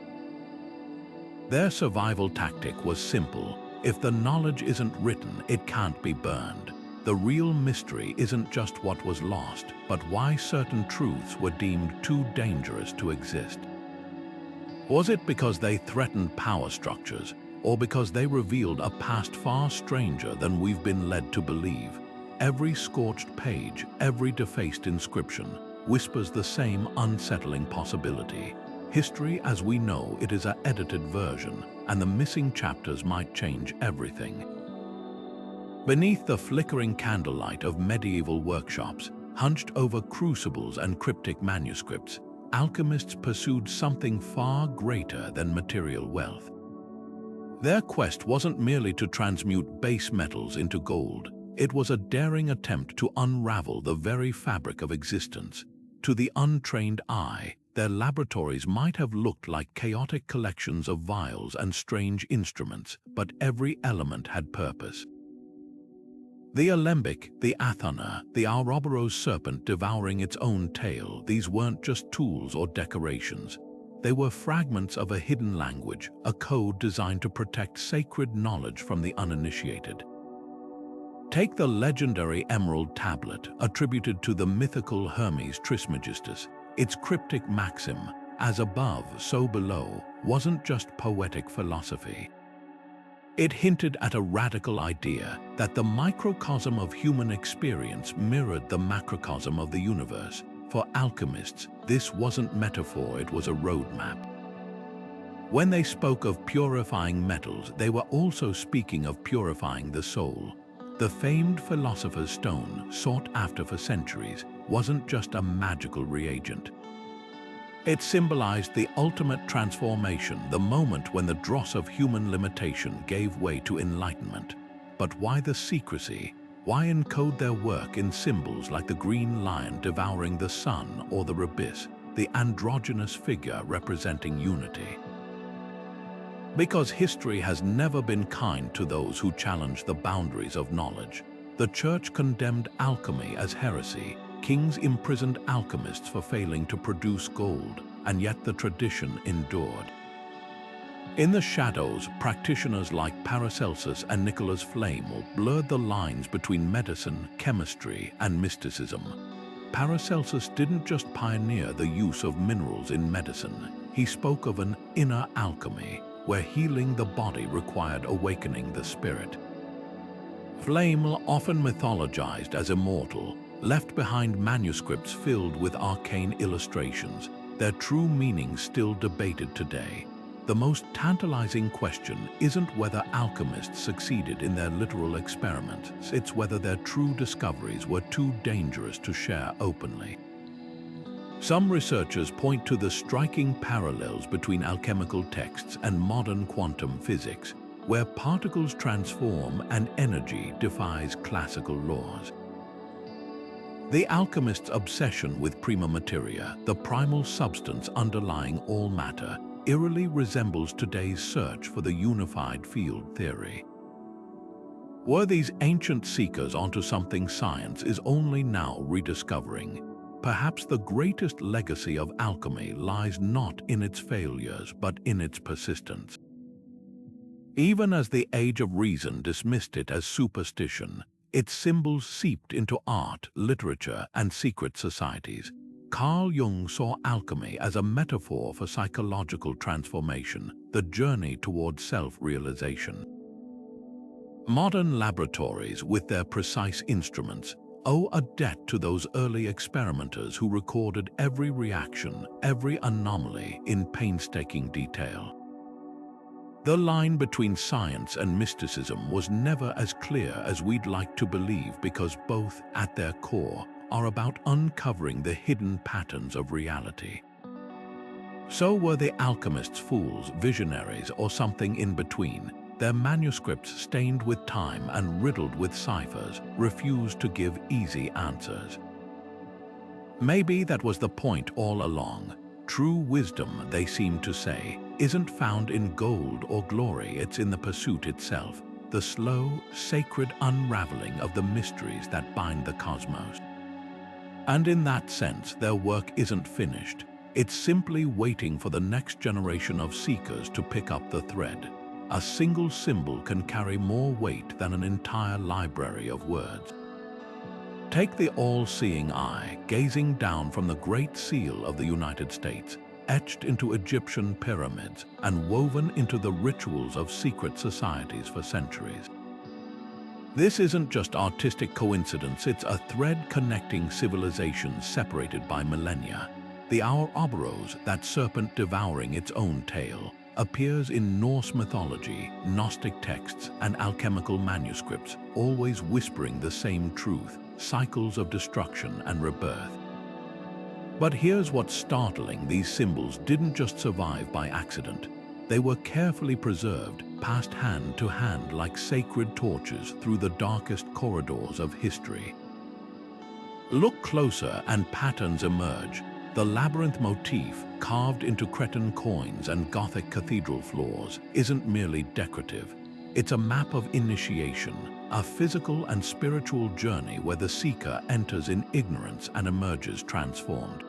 S1: Their survival tactic was simple: if the knowledge isn't written, it can't be burned. The real mystery isn't just what was lost, but why certain truths were deemed too dangerous to exist. Was it because they threatened power structures, or because they revealed a past far stranger than we've been led to believe? Every scorched page, every defaced inscription, whispers the same unsettling possibility. History as we know it is an edited version, and the missing chapters might change everything. Beneath the flickering candlelight of medieval workshops, hunched over crucibles and cryptic manuscripts, alchemists pursued something far greater than material wealth. Their quest wasn't merely to transmute base metals into gold. It was a daring attempt to unravel the very fabric of existence. To the untrained eye, their laboratories might have looked like chaotic collections of vials and strange instruments, but every element had purpose. The alembic, the athana, the Ouroboros serpent devouring its own tail, these weren't just tools or decorations. They were fragments of a hidden language, a code designed to protect sacred knowledge from the uninitiated. Take the legendary Emerald Tablet, attributed to the mythical Hermes Trismegistus. Its cryptic maxim, "as above, so below," wasn't just poetic philosophy. It hinted at a radical idea that the microcosm of human experience mirrored the macrocosm of the universe. For alchemists, this wasn't metaphor, it was a roadmap. When they spoke of purifying metals, they were also speaking of purifying the soul. The famed philosopher's stone, sought after for centuries, wasn't just a magical reagent. It symbolized the ultimate transformation, the moment when the dross of human limitation gave way to enlightenment. But why the secrecy? Why encode their work in symbols like the green lion devouring the sun or the rubis, the androgynous figure representing unity? Because history has never been kind to those who challenge the boundaries of knowledge. The Church condemned alchemy as heresy. Kings imprisoned alchemists for failing to produce gold, and yet the tradition endured. In the shadows, practitioners like Paracelsus and Nicholas Flamel blurred the lines between medicine, chemistry, and mysticism. Paracelsus didn't just pioneer the use of minerals in medicine. He spoke of an inner alchemy, where healing the body required awakening the spirit. Flame, often mythologized as immortal, left behind manuscripts filled with arcane illustrations, their true meaning still debated today. The most tantalizing question isn't whether alchemists succeeded in their literal experiments, it's whether their true discoveries were too dangerous to share openly. Some researchers point to the striking parallels between alchemical texts and modern quantum physics, where particles transform and energy defies classical laws. The alchemist's obsession with prima materia, the primal substance underlying all matter, eerily resembles today's search for the unified field theory. Were these ancient seekers onto something science is only now rediscovering? Perhaps the greatest legacy of alchemy lies not in its failures, but in its persistence. Even as the Age of Reason dismissed it as superstition, its symbols seeped into art, literature, and secret societies. Carl Jung saw alchemy as a metaphor for psychological transformation, the journey toward self-realization. Modern laboratories, with their precise instruments, owe a debt to those early experimenters who recorded every reaction, every anomaly in painstaking detail. The line between science and mysticism was never as clear as we'd like to believe, because both, at their core, are about uncovering the hidden patterns of reality. So were the alchemists fools, visionaries, or something in between? Their manuscripts, stained with time and riddled with ciphers, refused to give easy answers. Maybe that was the point all along. True wisdom, they seem to say, isn't found in gold or glory, it's in the pursuit itself, the slow, sacred unraveling of the mysteries that bind the cosmos. And in that sense, their work isn't finished. It's simply waiting for the next generation of seekers to pick up the thread. A single symbol can carry more weight than an entire library of words. Take the all-seeing eye, gazing down from the Great Seal of the United States, etched into Egyptian pyramids and woven into the rituals of secret societies for centuries. This isn't just artistic coincidence, it's a thread connecting civilizations separated by millennia. The Ouroboros, that serpent devouring its own tail, appears in Norse mythology, Gnostic texts, and alchemical manuscripts, always whispering the same truth: cycles of destruction and rebirth. But here's what's startling: these symbols didn't just survive by accident. They were carefully preserved, passed hand to hand like sacred torches through the darkest corridors of history. Look closer and patterns emerge. The labyrinth motif, carved into Cretan coins and Gothic cathedral floors, isn't merely decorative. It's a map of initiation, a physical and spiritual journey where the seeker enters in ignorance and emerges transformed.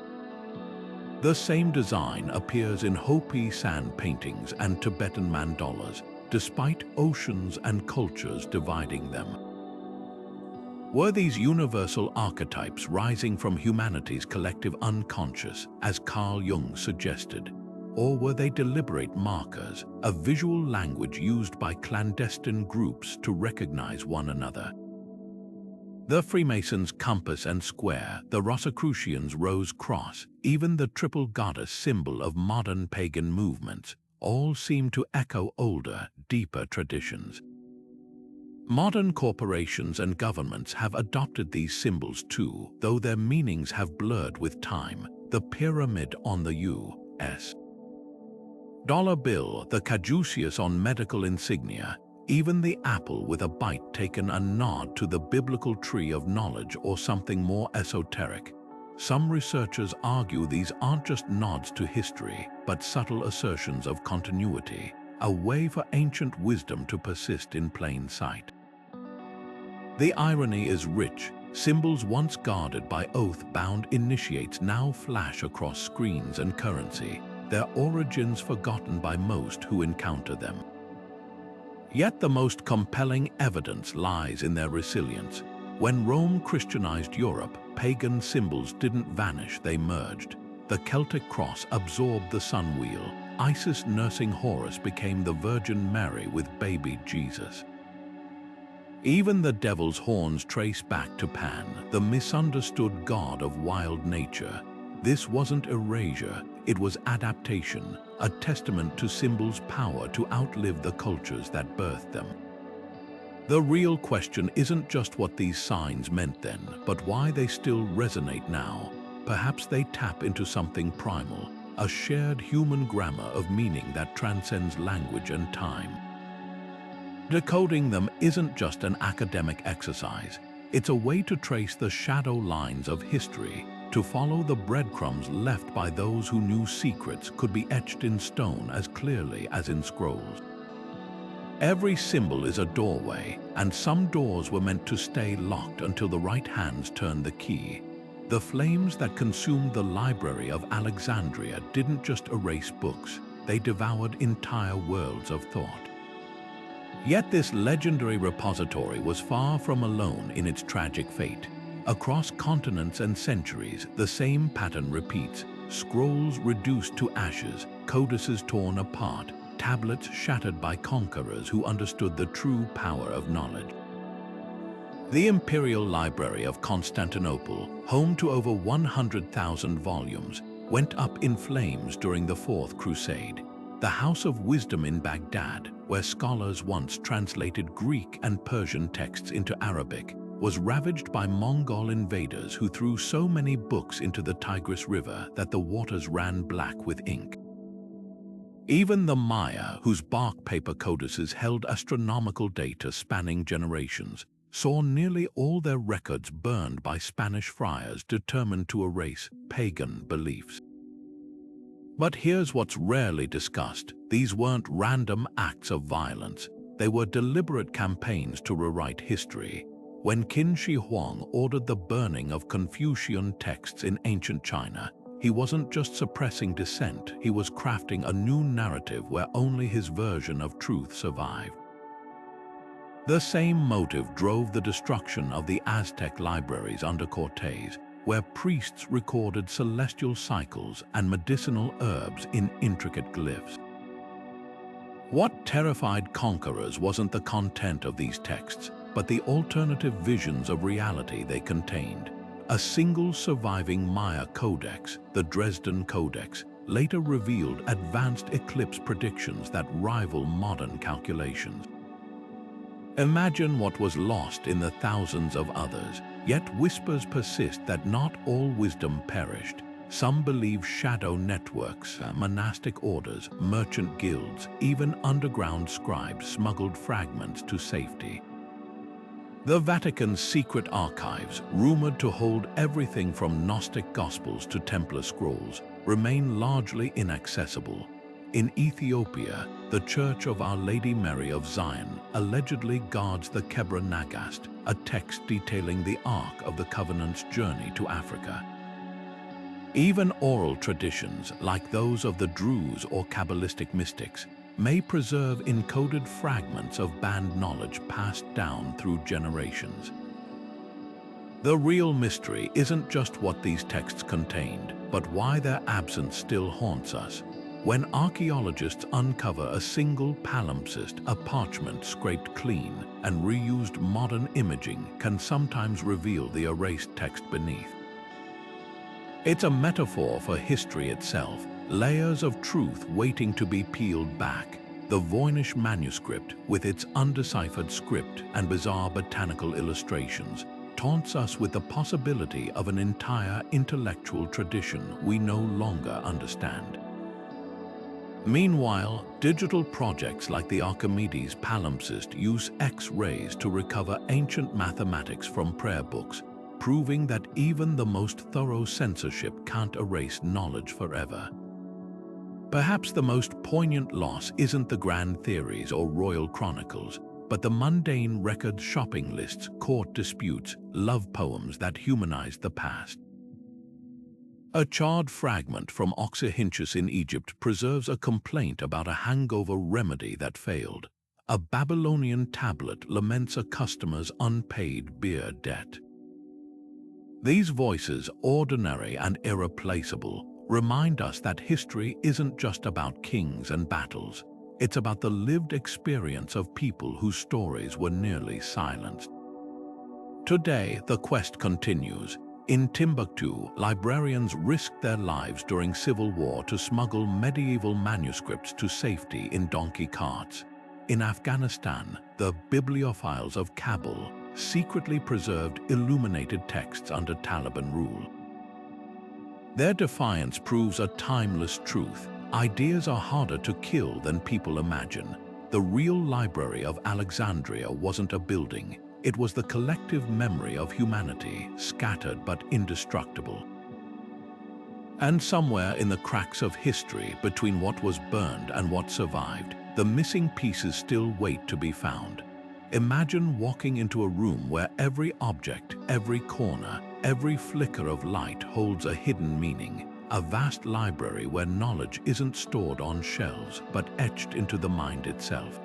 S1: The same design appears in Hopi sand paintings and Tibetan mandalas, despite oceans and cultures dividing them. Were these universal archetypes rising from humanity's collective unconscious, as Carl Jung suggested? Or were they deliberate markers, a visual language used by clandestine groups to recognize one another? The Freemasons' compass and square, the Rosicrucians' rose cross, even the triple goddess symbol of modern pagan movements, all seem to echo older, deeper traditions. Modern corporations and governments have adopted these symbols too, though their meanings have blurred with time. The pyramid on the U.S. dollar bill, the caduceus on medical insignia, even the apple with a bite taken a nod to the biblical tree of knowledge or something more esoteric. Some researchers argue these aren't just nods to history, but subtle assertions of continuity, a way for ancient wisdom to persist in plain sight. The irony is rich. Symbols once guarded by oath-bound initiates now flash across screens and currency, their origins forgotten by most who encounter them. Yet the most compelling evidence lies in their resilience. When Rome Christianized Europe, pagan symbols didn't vanish, they merged. The Celtic cross absorbed the sun wheel, Isis nursing Horus became the Virgin Mary with baby Jesus. Even the devil's horns trace back to Pan, the misunderstood god of wild nature. This wasn't erasure, it was adaptation, a testament to symbols' power to outlive the cultures that birthed them. The real question isn't just what these signs meant then, but why they still resonate now. Perhaps they tap into something primal, a shared human grammar of meaning that transcends language and time. Decoding them isn't just an academic exercise. It's a way to trace the shadow lines of history, to follow the breadcrumbs left by those who knew secrets could be etched in stone as clearly as in scrolls. Every symbol is a doorway, and some doors were meant to stay locked until the right hands turned the key. The flames that consumed the Library of Alexandria didn't just erase books, they devoured entire worlds of thought. Yet this legendary repository was far from alone in its tragic fate. Across continents and centuries, the same pattern repeats: scrolls reduced to ashes, codices torn apart, tablets shattered by conquerors who understood the true power of knowledge. The Imperial Library of Constantinople, home to over 100,000 volumes, went up in flames during the Fourth Crusade. The House of Wisdom in Baghdad, where scholars once translated Greek and Persian texts into Arabic, was ravaged by Mongol invaders who threw so many books into the Tigris River that the waters ran black with ink. Even the Maya, whose bark paper codices held astronomical data spanning generations, saw nearly all their records burned by Spanish friars determined to erase pagan beliefs. But here's what's rarely discussed: these weren't random acts of violence, they were deliberate campaigns to rewrite history. When Qin Shi Huang ordered the burning of Confucian texts in ancient China, he wasn't just suppressing dissent, he was crafting a new narrative where only his version of truth survived. The same motive drove the destruction of the Aztec libraries under Cortés, where priests recorded celestial cycles and medicinal herbs in intricate glyphs. What terrified conquerors wasn't the content of these texts, but the alternative visions of reality they contained. A single surviving Maya codex, the Dresden Codex, later revealed advanced eclipse predictions that rival modern calculations. Imagine what was lost in the thousands of others, yet whispers persist that not all wisdom perished. Some believe shadow networks, monastic orders, merchant guilds, even underground scribes smuggled fragments to safety. The Vatican's secret archives, rumored to hold everything from Gnostic Gospels to Templar scrolls, remain largely inaccessible. In Ethiopia, the Church of Our Lady Mary of Zion allegedly guards the Kebra Nagast, a text detailing the Ark of the Covenant's journey to Africa. Even oral traditions, like those of the Druze or Kabbalistic mystics, may preserve encoded fragments of banned knowledge passed down through generations. The real mystery isn't just what these texts contained, but why their absence still haunts us. When archaeologists uncover a single palimpsest, a parchment scraped clean and reused, modern imaging can sometimes reveal the erased text beneath. It's a metaphor for history itself, layers of truth waiting to be peeled back. The Voynich manuscript, with its undeciphered script and bizarre botanical illustrations, taunts us with the possibility of an entire intellectual tradition we no longer understand. Meanwhile, digital projects like the Archimedes palimpsest use X-rays to recover ancient mathematics from prayer books, proving that even the most thorough censorship can't erase knowledge forever. Perhaps the most poignant loss isn't the grand theories or royal chronicles, but the mundane record shopping lists, court disputes, love poems that humanized the past. A charred fragment from Oxyrhynchus in Egypt preserves a complaint about a hangover remedy that failed. A Babylonian tablet laments a customer's unpaid beer debt. These voices, ordinary and irreplaceable, remind us that history isn't just about kings and battles. It's about the lived experience of people whose stories were nearly silenced. Today, the quest continues. In Timbuktu, librarians risked their lives during civil war to smuggle medieval manuscripts to safety in donkey carts. In Afghanistan, the bibliophiles of Kabul secretly preserved illuminated texts under Taliban rule. Their defiance proves a timeless truth. Ideas are harder to kill than people imagine. The real Library of Alexandria wasn't a building. It was the collective memory of humanity, scattered but indestructible. And somewhere in the cracks of history, between what was burned and what survived, the missing pieces still wait to be found. Imagine walking into a room where every object, every corner, every flicker of light holds a hidden meaning. A vast library where knowledge isn't stored on shelves, but etched into the mind itself.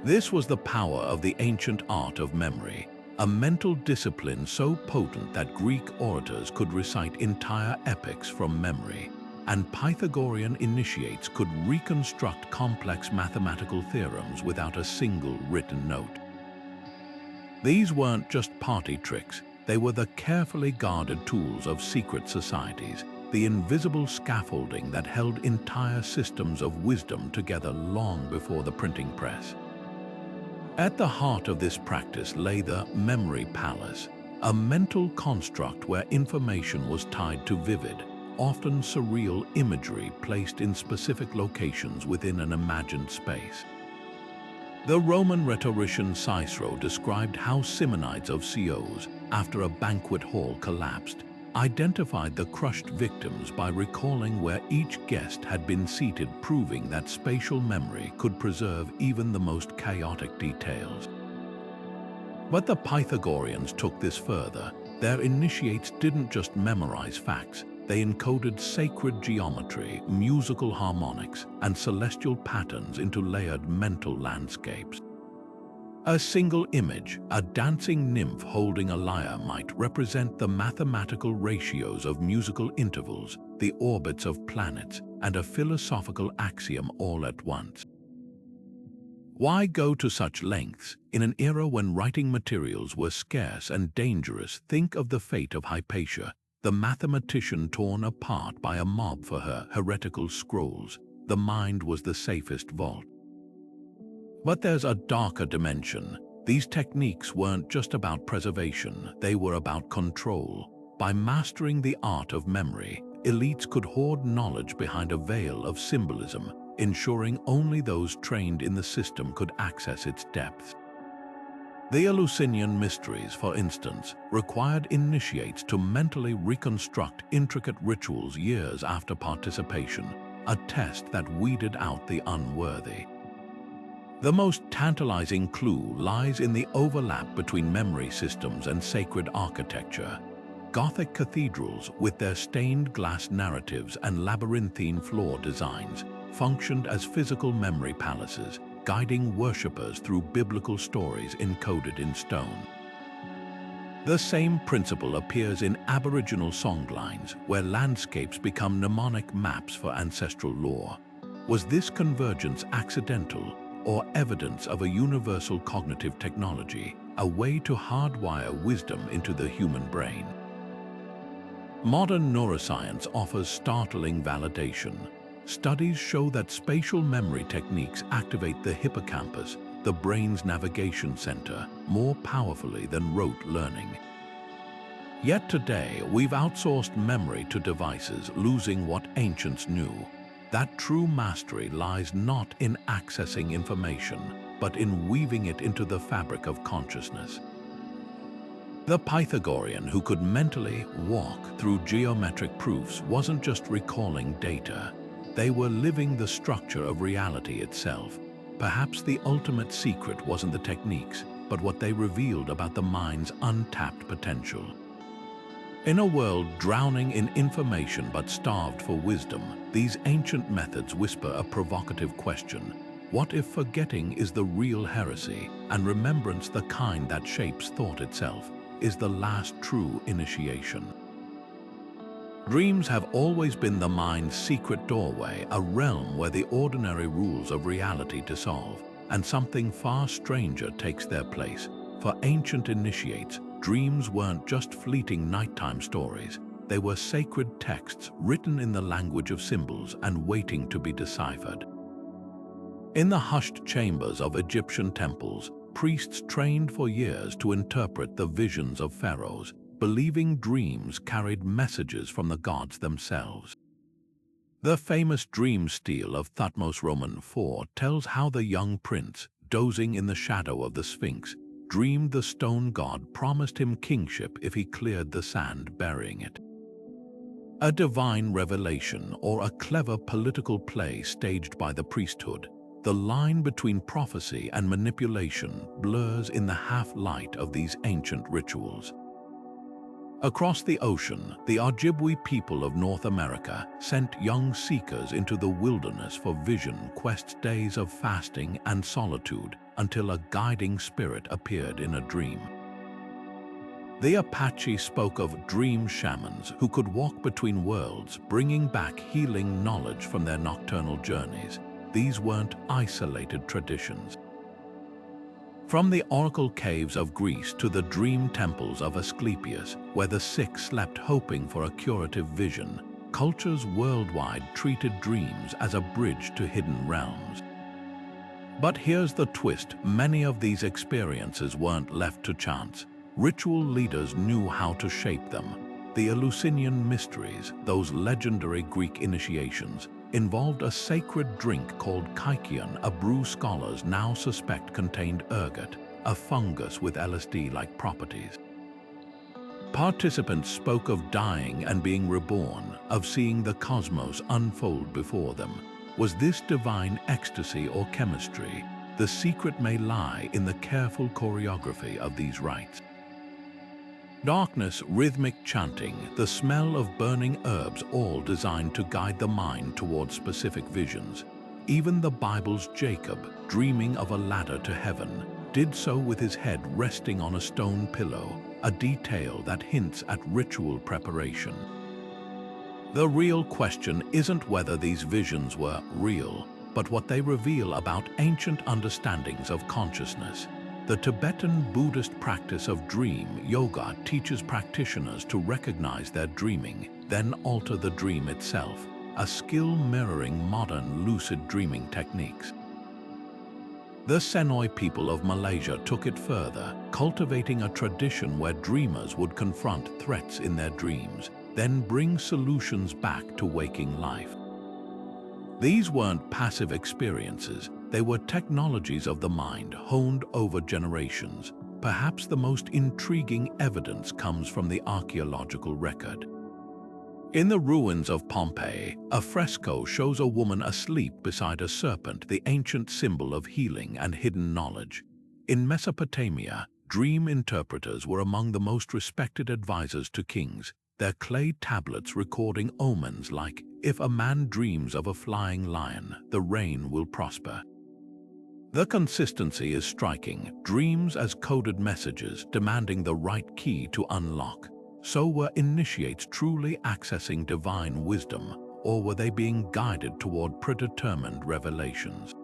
S1: This was the power of the ancient art of memory, a mental discipline so potent that Greek orators could recite entire epics from memory, and Pythagorean initiates could reconstruct complex mathematical theorems without a single written note. These weren't just party tricks, they were the carefully guarded tools of secret societies, the invisible scaffolding that held entire systems of wisdom together long before the printing press. At the heart of this practice lay the memory palace, a mental construct where information was tied to vivid, often surreal imagery placed in specific locations within an imagined space. The Roman rhetorician Cicero described how Simonides of Chios, after a banquet hall collapsed, identified the crushed victims by recalling where each guest had been seated, proving that spatial memory could preserve even the most chaotic details. But the Pythagoreans took this further. Their initiates didn't just memorize facts, they encoded sacred geometry, musical harmonics, and celestial patterns into layered mental landscapes. A single image, a dancing nymph holding a lyre, might represent the mathematical ratios of musical intervals, the orbits of planets, and a philosophical axiom all at once. Why go to such lengths? In an era when writing materials were scarce and dangerous, think of the fate of Hypatia, the mathematician torn apart by a mob for her heretical scrolls. The mind was the safest vault. But there's a darker dimension. These techniques weren't just about preservation, they were about control. By mastering the art of memory, elites could hoard knowledge behind a veil of symbolism, ensuring only those trained in the system could access its depths. The Eleusinian mysteries, for instance, required initiates to mentally reconstruct intricate rituals years after participation, a test that weeded out the unworthy. The most tantalizing clue lies in the overlap between memory systems and sacred architecture. Gothic cathedrals, with their stained glass narratives and labyrinthine floor designs, functioned as physical memory palaces, guiding worshippers through biblical stories encoded in stone. The same principle appears in Aboriginal songlines, where landscapes become mnemonic maps for ancestral lore. Was this convergence accidental, or evidence of a universal cognitive technology, a way to hardwire wisdom into the human brain? Modern neuroscience offers startling validation. Studies show that spatial memory techniques activate the hippocampus, the brain's navigation center, more powerfully than rote learning. Yet today, we've outsourced memory to devices, losing what ancients knew. That true mastery lies not in accessing information, but in weaving it into the fabric of consciousness. The Pythagorean who could mentally walk through geometric proofs wasn't just recalling data. They were living the structure of reality itself. Perhaps the ultimate secret wasn't the techniques, but what they revealed about the mind's untapped potential. In a world drowning in information but starved for wisdom, these ancient methods whisper a provocative question. What if forgetting is the real heresy, and remembrance, the kind that shapes thought itself, is the last true initiation? Dreams have always been the mind's secret doorway, a realm where the ordinary rules of reality dissolve, and something far stranger takes their place. For ancient initiates, dreams weren't just fleeting nighttime stories. They were sacred texts written in the language of symbols and waiting to be deciphered. In the hushed chambers of Egyptian temples, priests trained for years to interpret the visions of pharaohs, believing dreams carried messages from the gods themselves. The famous dream stele of Thutmose Roman IV tells how the young prince, dozing in the shadow of the Sphinx, dreamed the stone god promised him kingship if he cleared the sand burying it. A divine revelation or a clever political play staged by the priesthood, the line between prophecy and manipulation blurs in the half-light of these ancient rituals. Across the ocean, the Ojibwe people of North America sent young seekers into the wilderness for vision quest, days of fasting and solitude until a guiding spirit appeared in a dream. The Apache spoke of dream shamans who could walk between worlds, bringing back healing knowledge from their nocturnal journeys. These weren't isolated traditions. From the oracle caves of Greece to the dream temples of Asclepius, where the sick slept hoping for a curative vision, cultures worldwide treated dreams as a bridge to hidden realms. But here's the twist: many of these experiences weren't left to chance. Ritual leaders knew how to shape them. The Eleusinian mysteries, those legendary Greek initiations, involved a sacred drink called kykeon, a brew scholars now suspect contained ergot, a fungus with LSD-like properties. Participants spoke of dying and being reborn, of seeing the cosmos unfold before them. Was this divine ecstasy or chemistry? The secret may lie in the careful choreography of these rites. Darkness, rhythmic chanting, the smell of burning herbs, all designed to guide the mind toward specific visions. Even the Bible's Jacob, dreaming of a ladder to heaven, did so with his head resting on a stone pillow, a detail that hints at ritual preparation. The real question isn't whether these visions were real, but what they reveal about ancient understandings of consciousness. The Tibetan Buddhist practice of dream yoga teaches practitioners to recognize their dreaming, then alter the dream itself, a skill mirroring modern lucid dreaming techniques. The Senoi people of Malaysia took it further, cultivating a tradition where dreamers would confront threats in their dreams, then bring solutions back to waking life. These weren't passive experiences. They were technologies of the mind honed over generations. Perhaps the most intriguing evidence comes from the archaeological record. In the ruins of Pompeii, a fresco shows a woman asleep beside a serpent, the ancient symbol of healing and hidden knowledge. In Mesopotamia, dream interpreters were among the most respected advisors to kings, their clay tablets recording omens like, "If a man dreams of a flying lion, the reign will prosper." The consistency is striking. Dreams as coded messages demanding the right key to unlock. So were initiates truly accessing divine wisdom, or were they being guided toward predetermined revelations?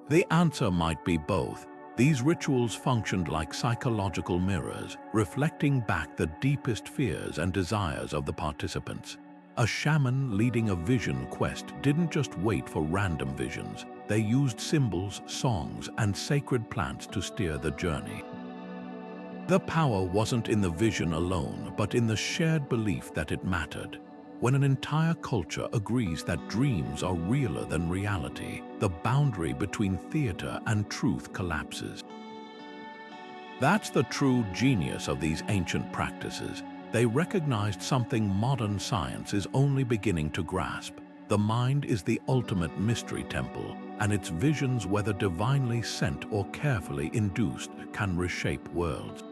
S1: The answer might be both. These rituals functioned like psychological mirrors, reflecting back the deepest fears and desires of the participants. A shaman leading a vision quest didn't just wait for random visions. They used symbols, songs, and sacred plants to steer the journey. The power wasn't in the vision alone, but in the shared belief that it mattered. When an entire culture agrees that dreams are realer than reality, the boundary between theater and truth collapses. That's the true genius of these ancient practices. They recognized something modern science is only beginning to grasp. The mind is the ultimate mystery temple, and its visions, whether divinely sent or carefully induced, can reshape worlds.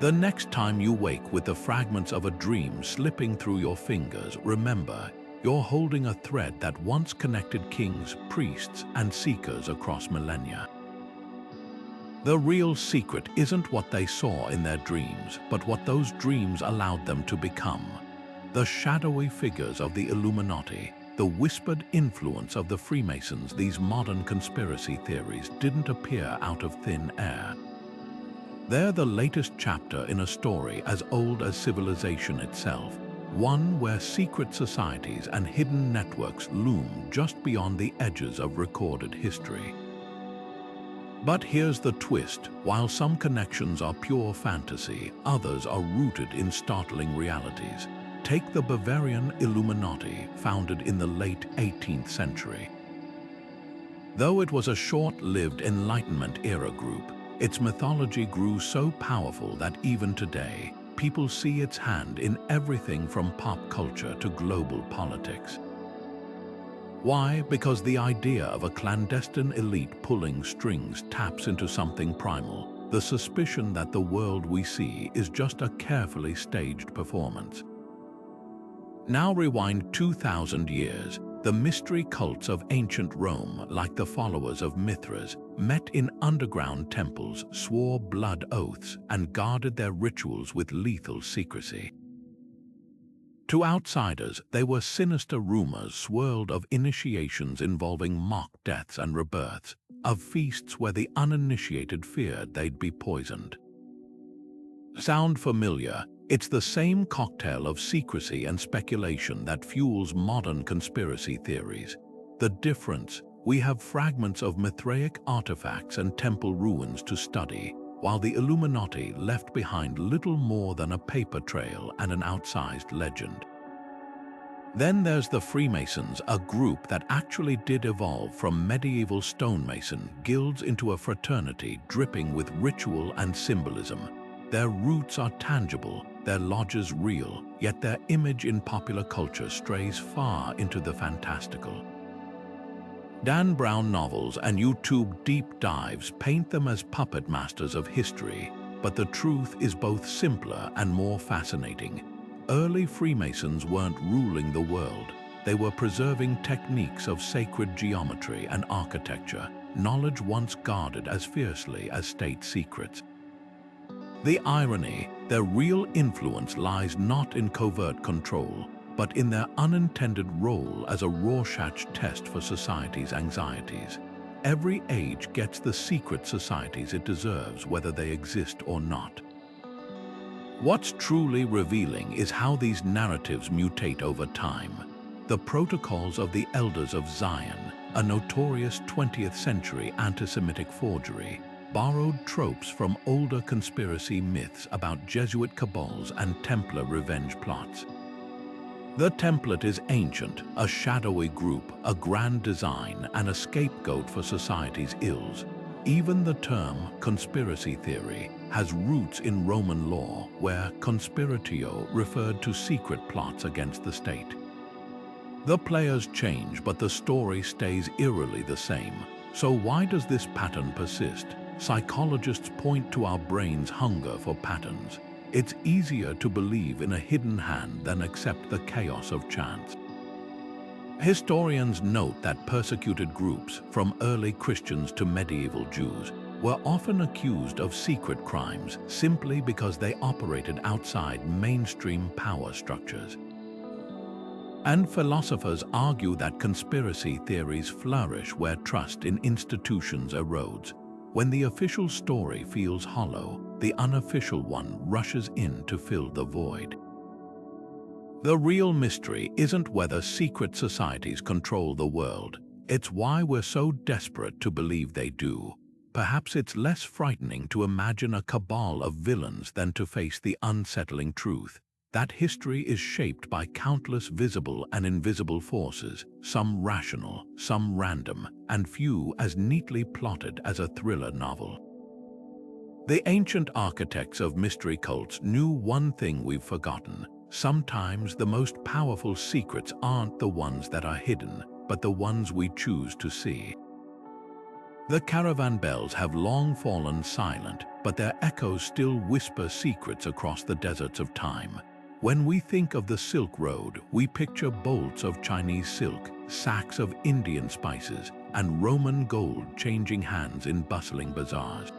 S1: The next time you wake with the fragments of a dream slipping through your fingers, remember, you're holding a thread that once connected kings, priests, and seekers across millennia. The real secret isn't what they saw in their dreams, but what those dreams allowed them to become. The shadowy figures of the Illuminati, the whispered influence of the Freemasons, these modern conspiracy theories didn't appear out of thin air. They're the latest chapter in a story as old as civilization itself, one where secret societies and hidden networks loom just beyond the edges of recorded history. But here's the twist. While some connections are pure fantasy, others are rooted in startling realities. Take the Bavarian Illuminati, founded in the late 18th century. Though it was a short-lived Enlightenment-era group, its mythology grew so powerful that even today, people see its hand in everything from pop culture to global politics. Why? Because the idea of a clandestine elite pulling strings taps into something primal, the suspicion that the world we see is just a carefully staged performance. Now rewind 2,000 years. The mystery cults of ancient Rome, like the followers of Mithras, met in underground temples, swore blood oaths, and guarded their rituals with lethal secrecy. To outsiders, they were sinister rumors swirled of initiations involving mock deaths and rebirths, of feasts where the uninitiated feared they'd be poisoned. Sound familiar? It's the same cocktail of secrecy and speculation that fuels modern conspiracy theories. The difference: we have fragments of Mithraic artifacts and temple ruins to study, while the Illuminati left behind little more than a paper trail and an outsized legend. Then there's the Freemasons, a group that actually did evolve from medieval stonemason guilds into a fraternity dripping with ritual and symbolism. Their roots are tangible, their lodges real, yet their image in popular culture strays far into the fantastical. Dan Brown novels and YouTube deep dives paint them as puppet masters of history, but the truth is both simpler and more fascinating. Early Freemasons weren't ruling the world. They were preserving techniques of sacred geometry and architecture, knowledge once guarded as fiercely as state secrets. The irony: their real influence lies not in covert control, but in their unintended role as a Rorschach test for society's anxieties. Every age gets the secret societies it deserves, whether they exist or not. What's truly revealing is how these narratives mutate over time. The Protocols of the Elders of Zion, a notorious 20th century anti-Semitic forgery, borrowed tropes from older conspiracy myths about Jesuit cabals and Templar revenge plots. The template is ancient, a shadowy group, a grand design, and a scapegoat for society's ills. Even the term conspiracy theory has roots in Roman law, where conspiratio referred to secret plots against the state. The players change, but the story stays eerily the same. So why does this pattern persist? Psychologists point to our brain's hunger for patterns. It's easier to believe in a hidden hand than accept the chaos of chance. Historians note that persecuted groups, from early Christians to medieval Jews, were often accused of secret crimes simply because they operated outside mainstream power structures. And philosophers argue that conspiracy theories flourish where trust in institutions erodes. When the official story feels hollow, the unofficial one rushes in to fill the void. The real mystery isn't whether secret societies control the world, it's why we're so desperate to believe they do. Perhaps it's less frightening to imagine a cabal of villains than to face the unsettling truth that history is shaped by countless visible and invisible forces, some rational, some random, and few as neatly plotted as a thriller novel. The ancient architects of mystery cults knew one thing we've forgotten: sometimes the most powerful secrets aren't the ones that are hidden, but the ones we choose to see. The caravan bells have long fallen silent, but their echoes still whisper secrets across the deserts of time. When we think of the Silk Road, we picture bolts of Chinese silk, sacks of Indian spices, and Roman gold changing hands in bustling bazaars.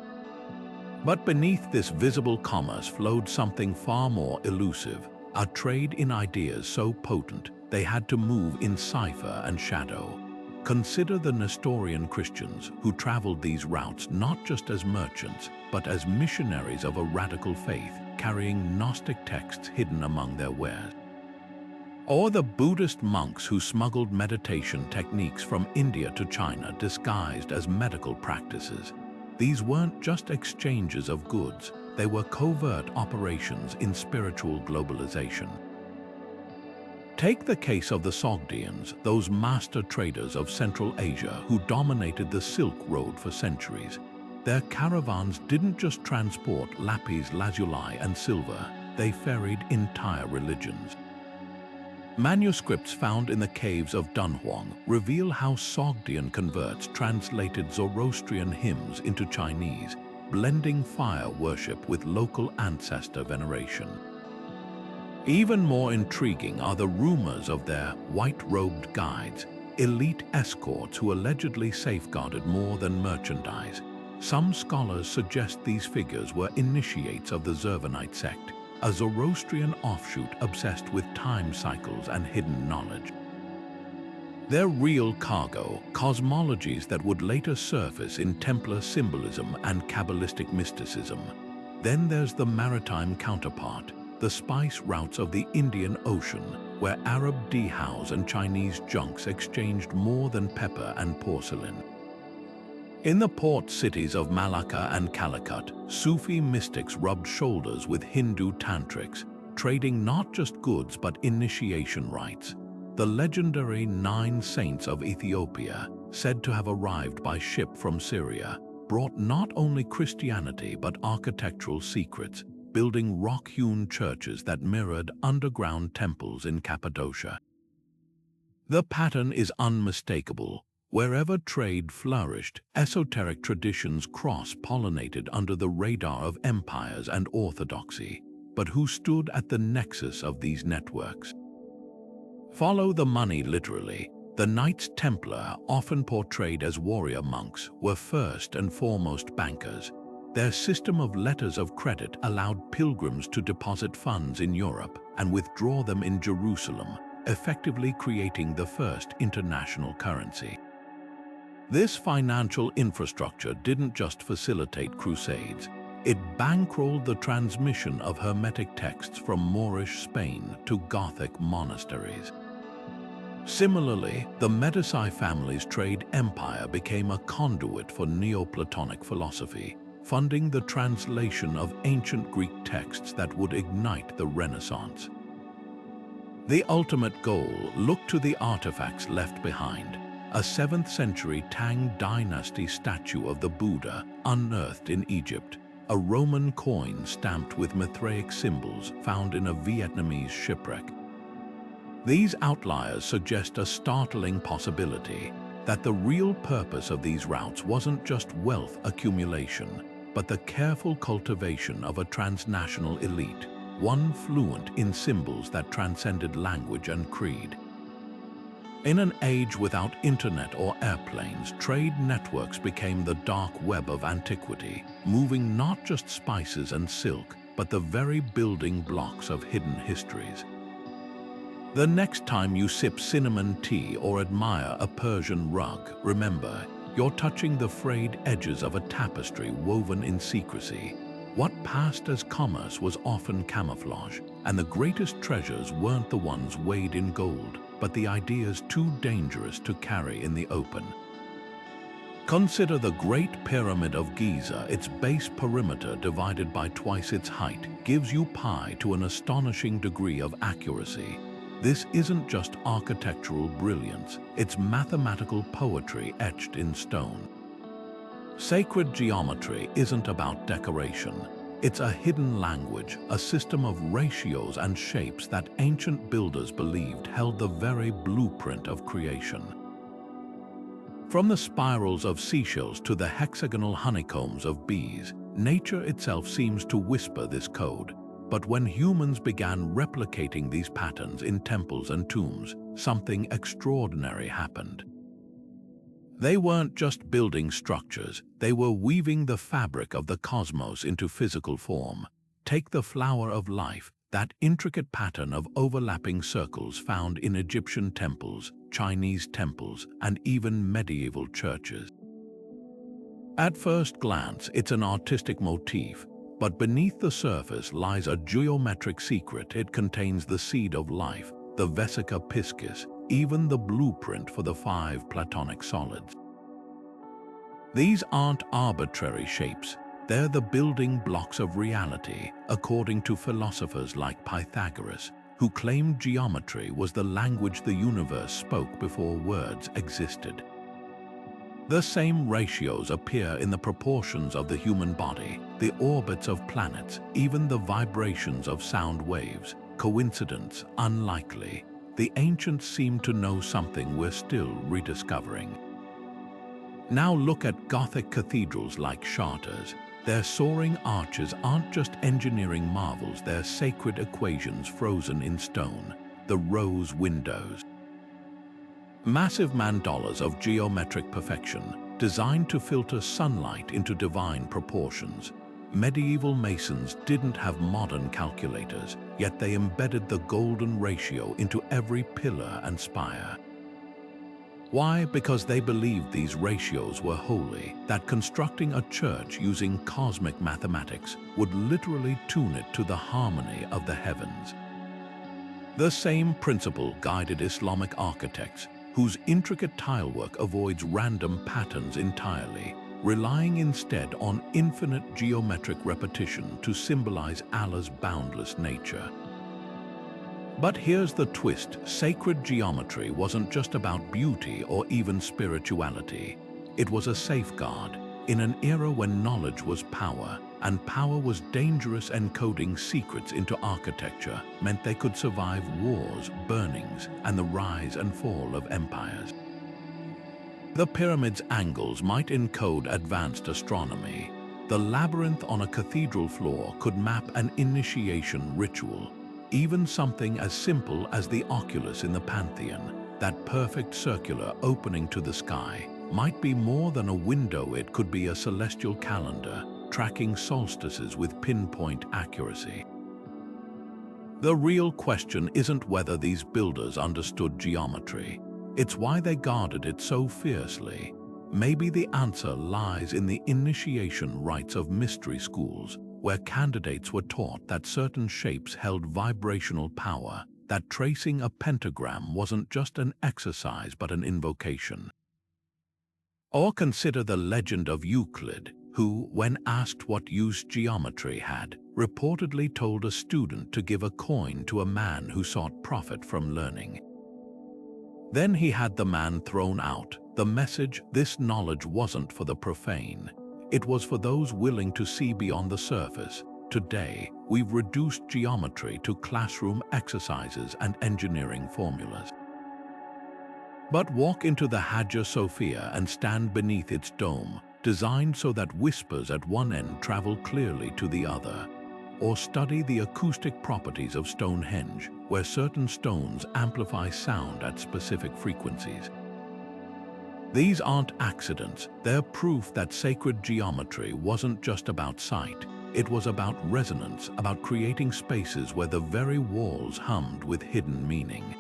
S1: But beneath this visible commerce flowed something far more elusive, a trade in ideas so potent they had to move in cipher and shadow. Consider the Nestorian Christians who traveled these routes not just as merchants, but as missionaries of a radical faith, carrying Gnostic texts hidden among their wares. Or the Buddhist monks who smuggled meditation techniques from India to China disguised as medical practices. These weren't just exchanges of goods, they were covert operations in spiritual globalization. Take the case of the Sogdians, those master traders of Central Asia who dominated the Silk Road for centuries. Their caravans didn't just transport lapis lazuli and silver, they ferried entire religions. Manuscripts found in the caves of Dunhuang reveal how Sogdian converts translated Zoroastrian hymns into Chinese, blending fire worship with local ancestor veneration. Even more intriguing are the rumors of their white-robed guides, elite escorts who allegedly safeguarded more than merchandise. Some scholars suggest these figures were initiates of the Zurvanite sect, a Zoroastrian offshoot obsessed with time cycles and hidden knowledge. Their real cargo, cosmologies that would later surface in Templar symbolism and Kabbalistic mysticism. Then there's the maritime counterpart, the spice routes of the Indian Ocean, where Arab dhows and Chinese junks exchanged more than pepper and porcelain. In the port cities of Malacca and Calicut, Sufi mystics rubbed shoulders with Hindu tantrics, trading not just goods but initiation rites. The legendary 9 saints of Ethiopia, said to have arrived by ship from Syria, brought not only Christianity but architectural secrets, building rock-hewn churches that mirrored underground temples in Cappadocia. The pattern is unmistakable. Wherever trade flourished, esoteric traditions cross-pollinated under the radar of empires and orthodoxy. But who stood at the nexus of these networks? Follow the money literally. The Knights Templar, often portrayed as warrior monks, were first and foremost bankers. Their system of letters of credit allowed pilgrims to deposit funds in Europe and withdraw them in Jerusalem, effectively creating the first international currency. This financial infrastructure didn't just facilitate crusades, it bankrolled the transmission of Hermetic texts from Moorish Spain to Gothic monasteries. Similarly, the Medici family's trade empire became a conduit for Neoplatonic philosophy, funding the translation of ancient Greek texts that would ignite the Renaissance. The ultimate goal looked to the artifacts left behind. A 7th century Tang dynasty statue of the Buddha unearthed in Egypt, a Roman coin stamped with Mithraic symbols found in a Vietnamese shipwreck. These outliers suggest a startling possibility that the real purpose of these routes wasn't just wealth accumulation, but the careful cultivation of a transnational elite, one fluent in symbols that transcended language and creed. In an age without internet or airplanes, trade networks became the dark web of antiquity, moving not just spices and silk, but the very building blocks of hidden histories. The next time you sip cinnamon tea or admire a Persian rug, remember, you're touching the frayed edges of a tapestry woven in secrecy. What passed as commerce was often camouflage, and the greatest treasures weren't the ones weighed in gold, but the ideas too dangerous to carry in the open. Consider the Great Pyramid of Giza. Its base perimeter divided by twice its height gives you pi to an astonishing degree of accuracy. This isn't just architectural brilliance, it's mathematical poetry etched in stone. Sacred geometry isn't about decoration. It's a hidden language, a system of ratios and shapes that ancient builders believed held the very blueprint of creation. From the spirals of seashells to the hexagonal honeycombs of bees, nature itself seems to whisper this code. But when humans began replicating these patterns in temples and tombs, something extraordinary happened. They weren't just building structures, they were weaving the fabric of the cosmos into physical form. Take the flower of life, that intricate pattern of overlapping circles found in Egyptian temples, Chinese temples, and even medieval churches. At first glance, it's an artistic motif, but beneath the surface lies a geometric secret. It contains the seed of life, the vesica piscis, even the blueprint for the 5 Platonic solids. These aren't arbitrary shapes, they're the building blocks of reality, according to philosophers like Pythagoras, who claimed geometry was the language the universe spoke before words existed. The same ratios appear in the proportions of the human body, the orbits of planets, even the vibrations of sound waves. Coincidence? Unlikely. The ancients seem to know something we're still rediscovering. Now look at Gothic cathedrals like Chartres. Their soaring arches aren't just engineering marvels, they're sacred equations frozen in stone. The rose windows. Massive mandalas of geometric perfection, designed to filter sunlight into divine proportions. Medieval masons didn't have modern calculators, yet they embedded the golden ratio into every pillar and spire. Why? Because they believed these ratios were holy, that constructing a church using cosmic mathematics would literally tune it to the harmony of the heavens. The same principle guided Islamic architects, whose intricate tilework avoids random patterns entirely, relying instead on infinite geometric repetition to symbolize Allah's boundless nature. But here's the twist: sacred geometry wasn't just about beauty or even spirituality. It was a safeguard. In an era when knowledge was power, and power was dangerous, encoding secrets into architecture meant they could survive wars, burnings, and the rise and fall of empires. The pyramid's angles might encode advanced astronomy. The labyrinth on a cathedral floor could map an initiation ritual. Even something as simple as the oculus in the Pantheon, that perfect circular opening to the sky, might be more than a window. It could be a celestial calendar, tracking solstices with pinpoint accuracy. The real question isn't whether these builders understood geometry. It's why they guarded it so fiercely. Maybe the answer lies in the initiation rites of mystery schools, where candidates were taught that certain shapes held vibrational power, that tracing a pentagram wasn't just an exercise but an invocation. Or consider the legend of Euclid, who, when asked what use geometry had, reportedly told a student to give a coin to a man who sought profit from learning. Then he had the man thrown out. The message: this knowledge wasn't for the profane. It was for those willing to see beyond the surface. Today, we've reduced geometry to classroom exercises and engineering formulas. But walk into the Hagia Sophia and stand beneath its dome, designed so that whispers at one end travel clearly to the other. Or study the acoustic properties of Stonehenge, where certain stones amplify sound at specific frequencies. These aren't accidents, they're proof that sacred geometry wasn't just about sight. It was about resonance, about creating spaces where the very walls hummed with hidden meaning.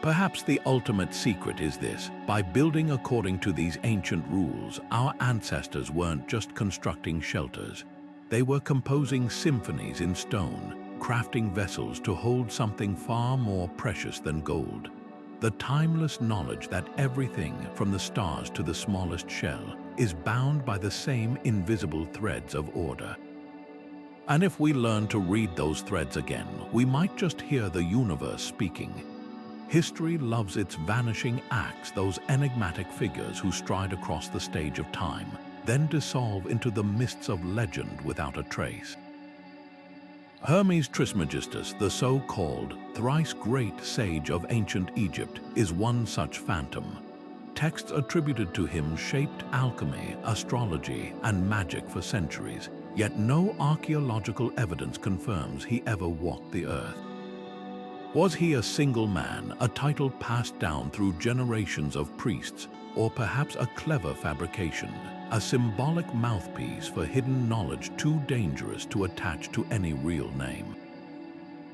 S1: Perhaps the ultimate secret is this: by building according to these ancient rules, our ancestors weren't just constructing shelters. They were composing symphonies in stone, crafting vessels to hold something far more precious than gold. The timeless knowledge that everything, from the stars to the smallest shell, is bound by the same invisible threads of order. And if we learn to read those threads again, we might just hear the universe speaking. History loves its vanishing acts, those enigmatic figures who stride across the stage of time, then dissolve into the mists of legend without a trace. Hermes Trismegistus, the so-called thrice great sage of ancient Egypt, is one such phantom. Texts attributed to him shaped alchemy, astrology, and magic for centuries, yet no archaeological evidence confirms he ever walked the earth. Was he a single man, a title passed down through generations of priests, or perhaps a clever fabrication, a symbolic mouthpiece for hidden knowledge too dangerous to attach to any real name.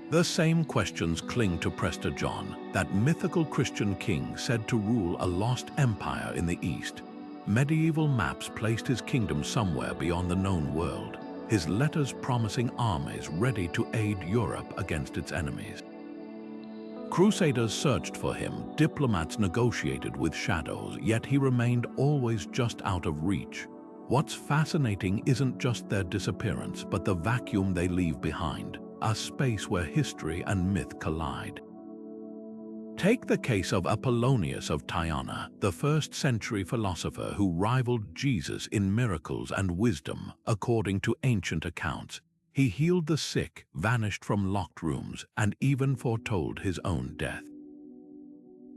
S1: The same questions cling to Prester John, that mythical Christian king said to rule a lost empire in the East. Medieval maps placed his kingdom somewhere beyond the known world, his letters promising armies ready to aid Europe against its enemies. Crusaders searched for him, diplomats negotiated with shadows, yet he remained always just out of reach. What's fascinating isn't just their disappearance, but the vacuum they leave behind, a space where history and myth collide. Take the case of Apollonius of Tyana, the first-century philosopher who rivaled Jesus in miracles and wisdom, according to ancient accounts. He healed the sick, vanished from locked rooms, and even foretold his own death.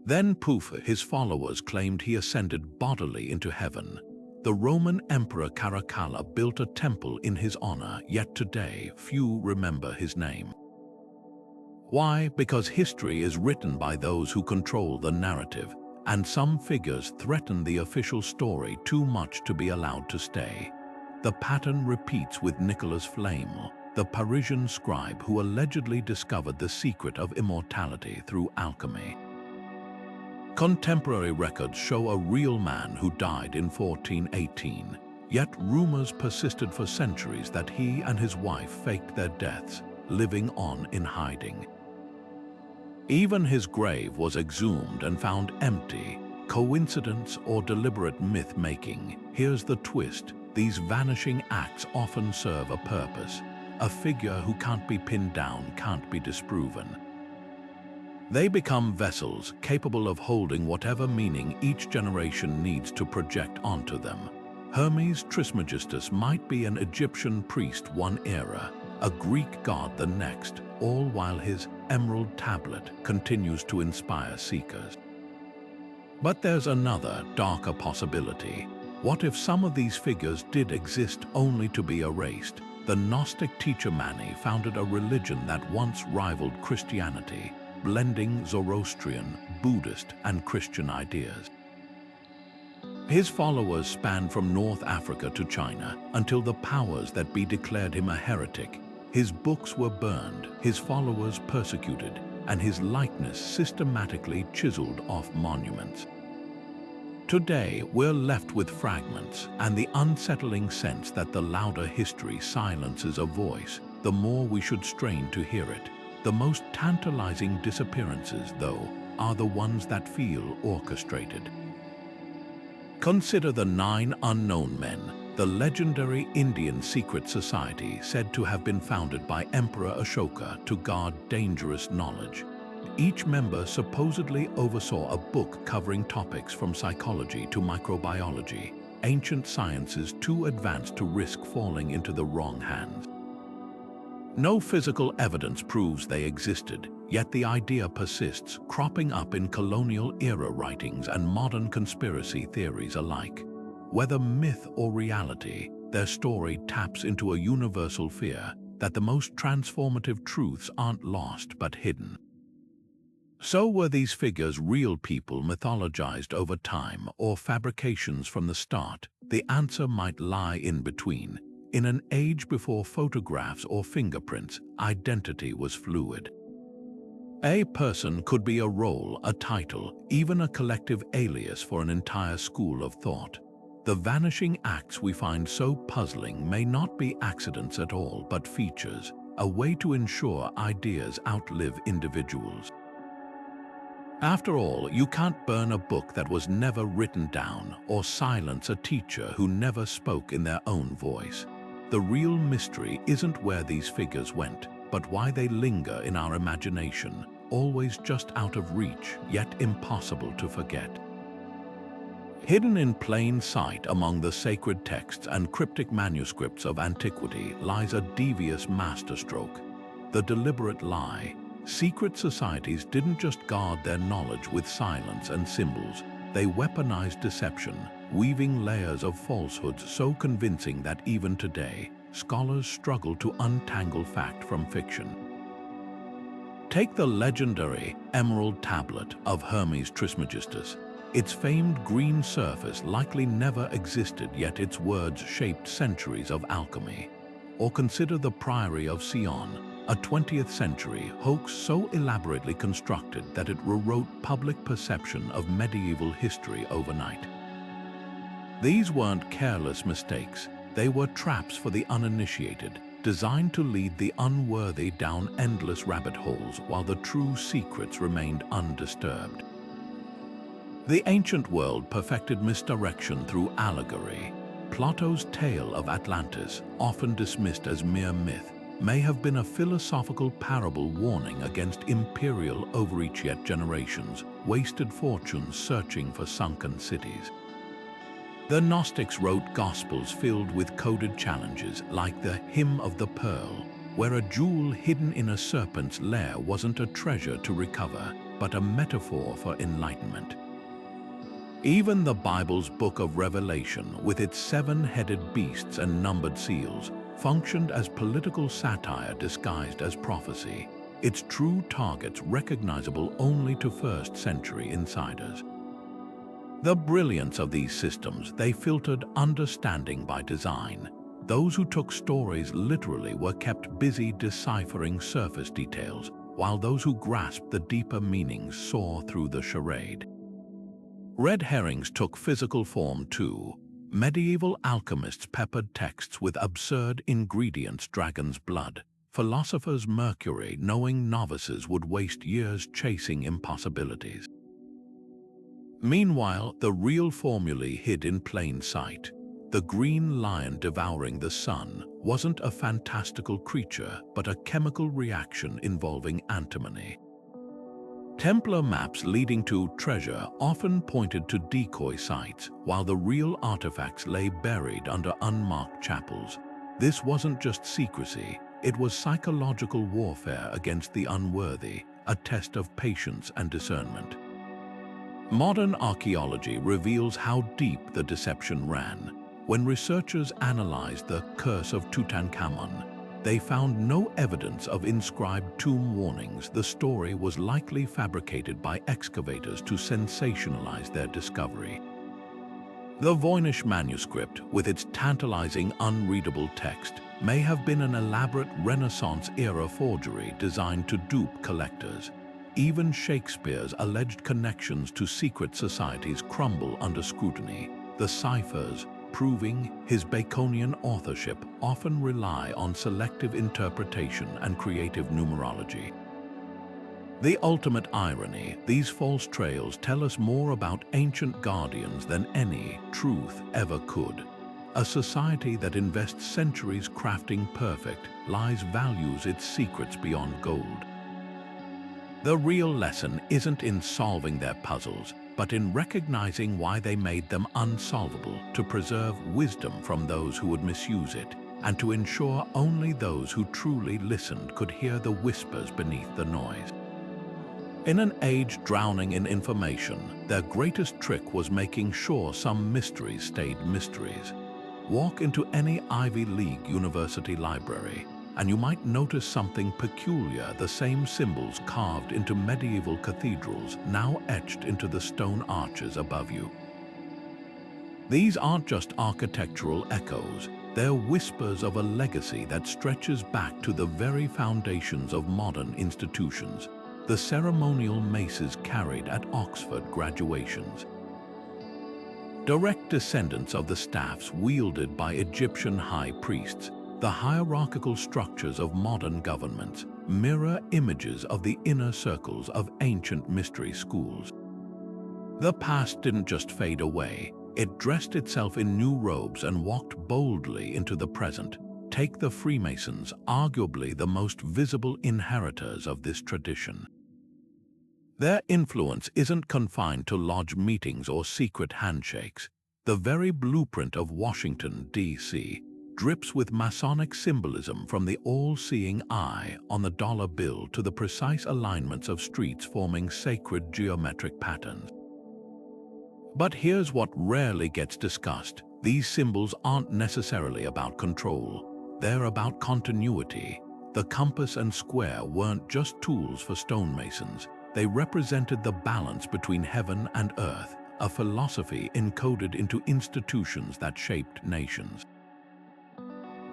S1: Then poof, his followers claimed he ascended bodily into heaven. The Roman Emperor Caracalla built a temple in his honor, yet today few remember his name. Why? Because history is written by those who control the narrative, and some figures threaten the official story too much to be allowed to stay. The pattern repeats with Nicolas Flamel, the Parisian scribe who allegedly discovered the secret of immortality through alchemy. Contemporary records show a real man who died in 1418, yet rumors persisted for centuries that he and his wife faked their deaths, living on in hiding. Even his grave was exhumed and found empty. Coincidence or deliberate myth-making? Here's the twist. These vanishing acts often serve a purpose. A figure who can't be pinned down, can't be disproven. They become vessels capable of holding whatever meaning each generation needs to project onto them. Hermes Trismegistus might be an Egyptian priest one era, a Greek god the next, all while his emerald tablet continues to inspire seekers. But there's another, darker possibility. What if some of these figures did exist only to be erased? The Gnostic teacher Mani founded a religion that once rivaled Christianity, blending Zoroastrian, Buddhist, and Christian ideas. His followers spanned from North Africa to China until the powers that be declared him a heretic. His books were burned, his followers persecuted, and his likeness systematically chiseled off monuments. Today, we're left with fragments and the unsettling sense that the louder history silences a voice, the more we should strain to hear it. The most tantalizing disappearances, though, are the ones that feel orchestrated. Consider the 9 unknown men, the legendary Indian secret society said to have been founded by Emperor Ashoka to guard dangerous knowledge. Each member supposedly oversaw a book covering topics from psychology to microbiology, ancient sciences too advanced to risk falling into the wrong hands. No physical evidence proves they existed, yet the idea persists, cropping up in colonial-era writings and modern conspiracy theories alike. Whether myth or reality, their story taps into a universal fear that the most transformative truths aren't lost but hidden. So were these figures real people mythologized over time or fabrications from the start? The answer might lie in between. In an age before photographs or fingerprints, identity was fluid. A person could be a role, a title, even a collective alias for an entire school of thought. The vanishing acts we find so puzzling may not be accidents at all, but features, a way to ensure ideas outlive individuals. After all, you can't burn a book that was never written down or silence a teacher who never spoke in their own voice. The real mystery isn't where these figures went, but why they linger in our imagination, always just out of reach, yet impossible to forget. Hidden in plain sight among the sacred texts and cryptic manuscripts of antiquity lies a devious masterstroke, the deliberate lie. Secret societies didn't just guard their knowledge with silence and symbols, they weaponized deception, weaving layers of falsehoods so convincing that even today, scholars struggle to untangle fact from fiction. Take the legendary Emerald Tablet of Hermes Trismegistus. Its famed green surface likely never existed, yet its words shaped centuries of alchemy. Or consider the Priory of Sion, a 20th century hoax so elaborately constructed that it rewrote public perception of medieval history overnight. These weren't careless mistakes, they were traps for the uninitiated, designed to lead the unworthy down endless rabbit holes while the true secrets remained undisturbed. The ancient world perfected misdirection through allegory. Plato's tale of Atlantis, often dismissed as mere myth, may have been a philosophical parable warning against imperial overreach, yet generations wasted fortunes searching for sunken cities. The Gnostics wrote gospels filled with coded challenges, like the Hymn of the Pearl, where a jewel hidden in a serpent's lair wasn't a treasure to recover, but a metaphor for enlightenment. Even the Bible's book of Revelation, with its 7-headed beasts and numbered seals, functioned as political satire disguised as prophecy, its true targets recognizable only to first-century insiders. The brilliance of these systems, they filtered understanding by design. Those who took stories literally were kept busy deciphering surface details, while those who grasped the deeper meanings saw through the charade. Red herrings took physical form too. Medieval alchemists peppered texts with absurd ingredients: dragon's blood, philosophers' mercury, knowing novices would waste years chasing impossibilities. Meanwhile, the real formulae hid in plain sight. The green lion devouring the sun wasn't a fantastical creature, but a chemical reaction involving antimony. Templar maps leading to treasure often pointed to decoy sites, while the real artifacts lay buried under unmarked chapels. This wasn't just secrecy, it was psychological warfare against the unworthy, a test of patience and discernment. Modern archaeology reveals how deep the deception ran. When researchers analyzed the Curse of Tutankhamun, they found no evidence of inscribed tomb warnings. The story was likely fabricated by excavators to sensationalize their discovery. The Voynich manuscript, with its tantalizing unreadable text, may have been an elaborate Renaissance-era forgery designed to dupe collectors. Even Shakespeare's alleged connections to secret societies crumble under scrutiny. The ciphers, proving his Baconian authorship, often rely on selective interpretation and creative numerology. The ultimate irony, these false trails tell us more about ancient guardians than any truth ever could. A society that invests centuries crafting perfect lies values its secrets beyond gold. The real lesson isn't in solving their puzzles, but in recognizing why they made them unsolvable, to preserve wisdom from those who would misuse it, and to ensure only those who truly listened could hear the whispers beneath the noise. In an age drowning in information, their greatest trick was making sure some mysteries stayed mysteries. Walk into any Ivy League university library, and you might notice something peculiar: the same symbols carved into medieval cathedrals, now etched into the stone arches above you. These aren't just architectural echoes, they're whispers of a legacy that stretches back to the very foundations of modern institutions, the ceremonial maces carried at Oxford graduations. Direct descendants of the staffs wielded by Egyptian high priests, the hierarchical structures of modern governments mirror images of the inner circles of ancient mystery schools. The past didn't just fade away, it dressed itself in new robes and walked boldly into the present. Take the Freemasons, arguably the most visible inheritors of this tradition. Their influence isn't confined to lodge meetings or secret handshakes. The very blueprint of Washington, D.C., drips with Masonic symbolism, from the all-seeing eye on the dollar bill to the precise alignments of streets forming sacred geometric patterns. But here's what rarely gets discussed. These symbols aren't necessarily about control. They're about continuity. The compass and square weren't just tools for stonemasons. They represented the balance between heaven and earth, a philosophy encoded into institutions that shaped nations.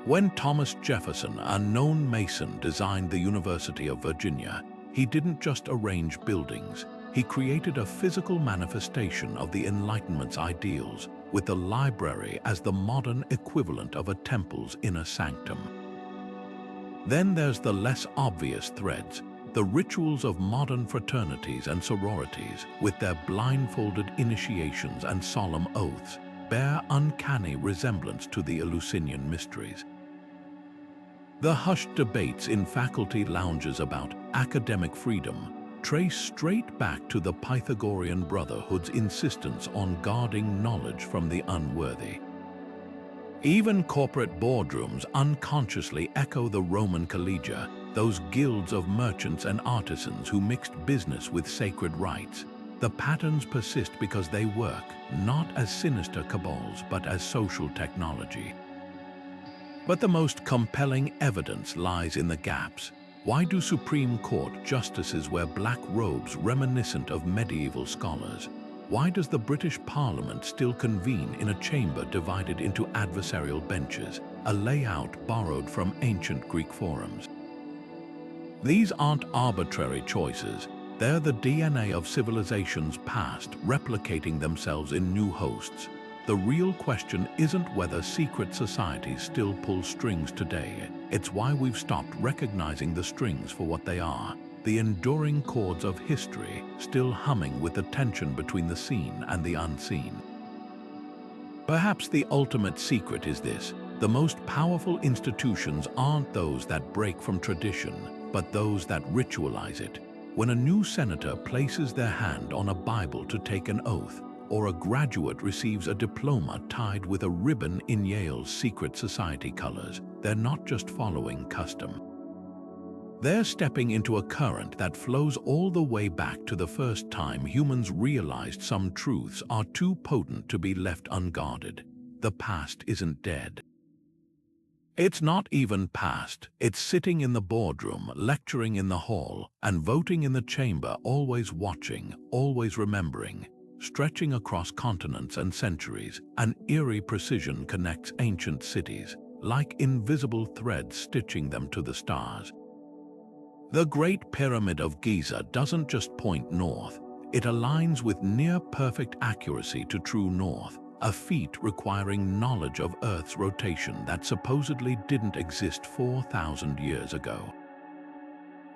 S1: When Thomas Jefferson, a known Mason, designed the University of Virginia, he didn't just arrange buildings. He created a physical manifestation of the Enlightenment's ideals, with the library as the modern equivalent of a temple's inner sanctum. Then there's the less obvious threads, the rituals of modern fraternities and sororities, with their blindfolded initiations and solemn oaths, bear uncanny resemblance to the Eleusinian mysteries. The hushed debates in faculty lounges about academic freedom trace straight back to the Pythagorean Brotherhood's insistence on guarding knowledge from the unworthy. Even corporate boardrooms unconsciously echo the Roman collegia, those guilds of merchants and artisans who mixed business with sacred rites. The patterns persist because they work, not as sinister cabals, but as social technology. But the most compelling evidence lies in the gaps. Why do Supreme Court justices wear black robes reminiscent of medieval scholars? Why does the British Parliament still convene in a chamber divided into adversarial benches, a layout borrowed from ancient Greek forums? These aren't arbitrary choices. They're the DNA of civilizations past, replicating themselves in new hosts. The real question isn't whether secret societies still pull strings today. It's why we've stopped recognizing the strings for what they are. The enduring chords of history, still humming with the tension between the seen and the unseen. Perhaps the ultimate secret is this: the most powerful institutions aren't those that break from tradition, but those that ritualize it. When a new senator places their hand on a Bible to take an oath, or a graduate receives a diploma tied with a ribbon in Yale's secret society colors, they're not just following custom. They're stepping into a current that flows all the way back to the first time humans realized some truths are too potent to be left unguarded. The past isn't dead. It's not even past. It's sitting in the boardroom, lecturing in the hall, and voting in the chamber, always watching, always remembering. Stretching across continents and centuries, an eerie precision connects ancient cities, like invisible threads stitching them to the stars. The Great Pyramid of Giza doesn't just point north, it aligns with near-perfect accuracy to true north, a feat requiring knowledge of Earth's rotation that supposedly didn't exist 4,000 years ago.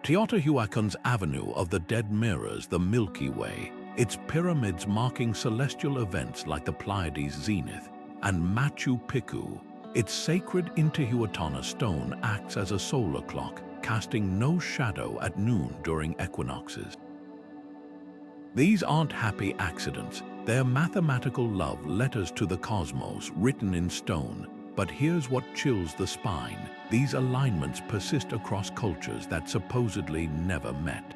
S1: Teotihuacan's Avenue of the Dead mirrors the Milky Way, its pyramids marking celestial events like the Pleiades' zenith, and Machu Picchu, its sacred Intihuatana stone, acts as a solar clock, casting no shadow at noon during equinoxes. These aren't happy accidents, they're mathematical love letters to the cosmos written in stone. But here's what chills the spine: these alignments persist across cultures that supposedly never met.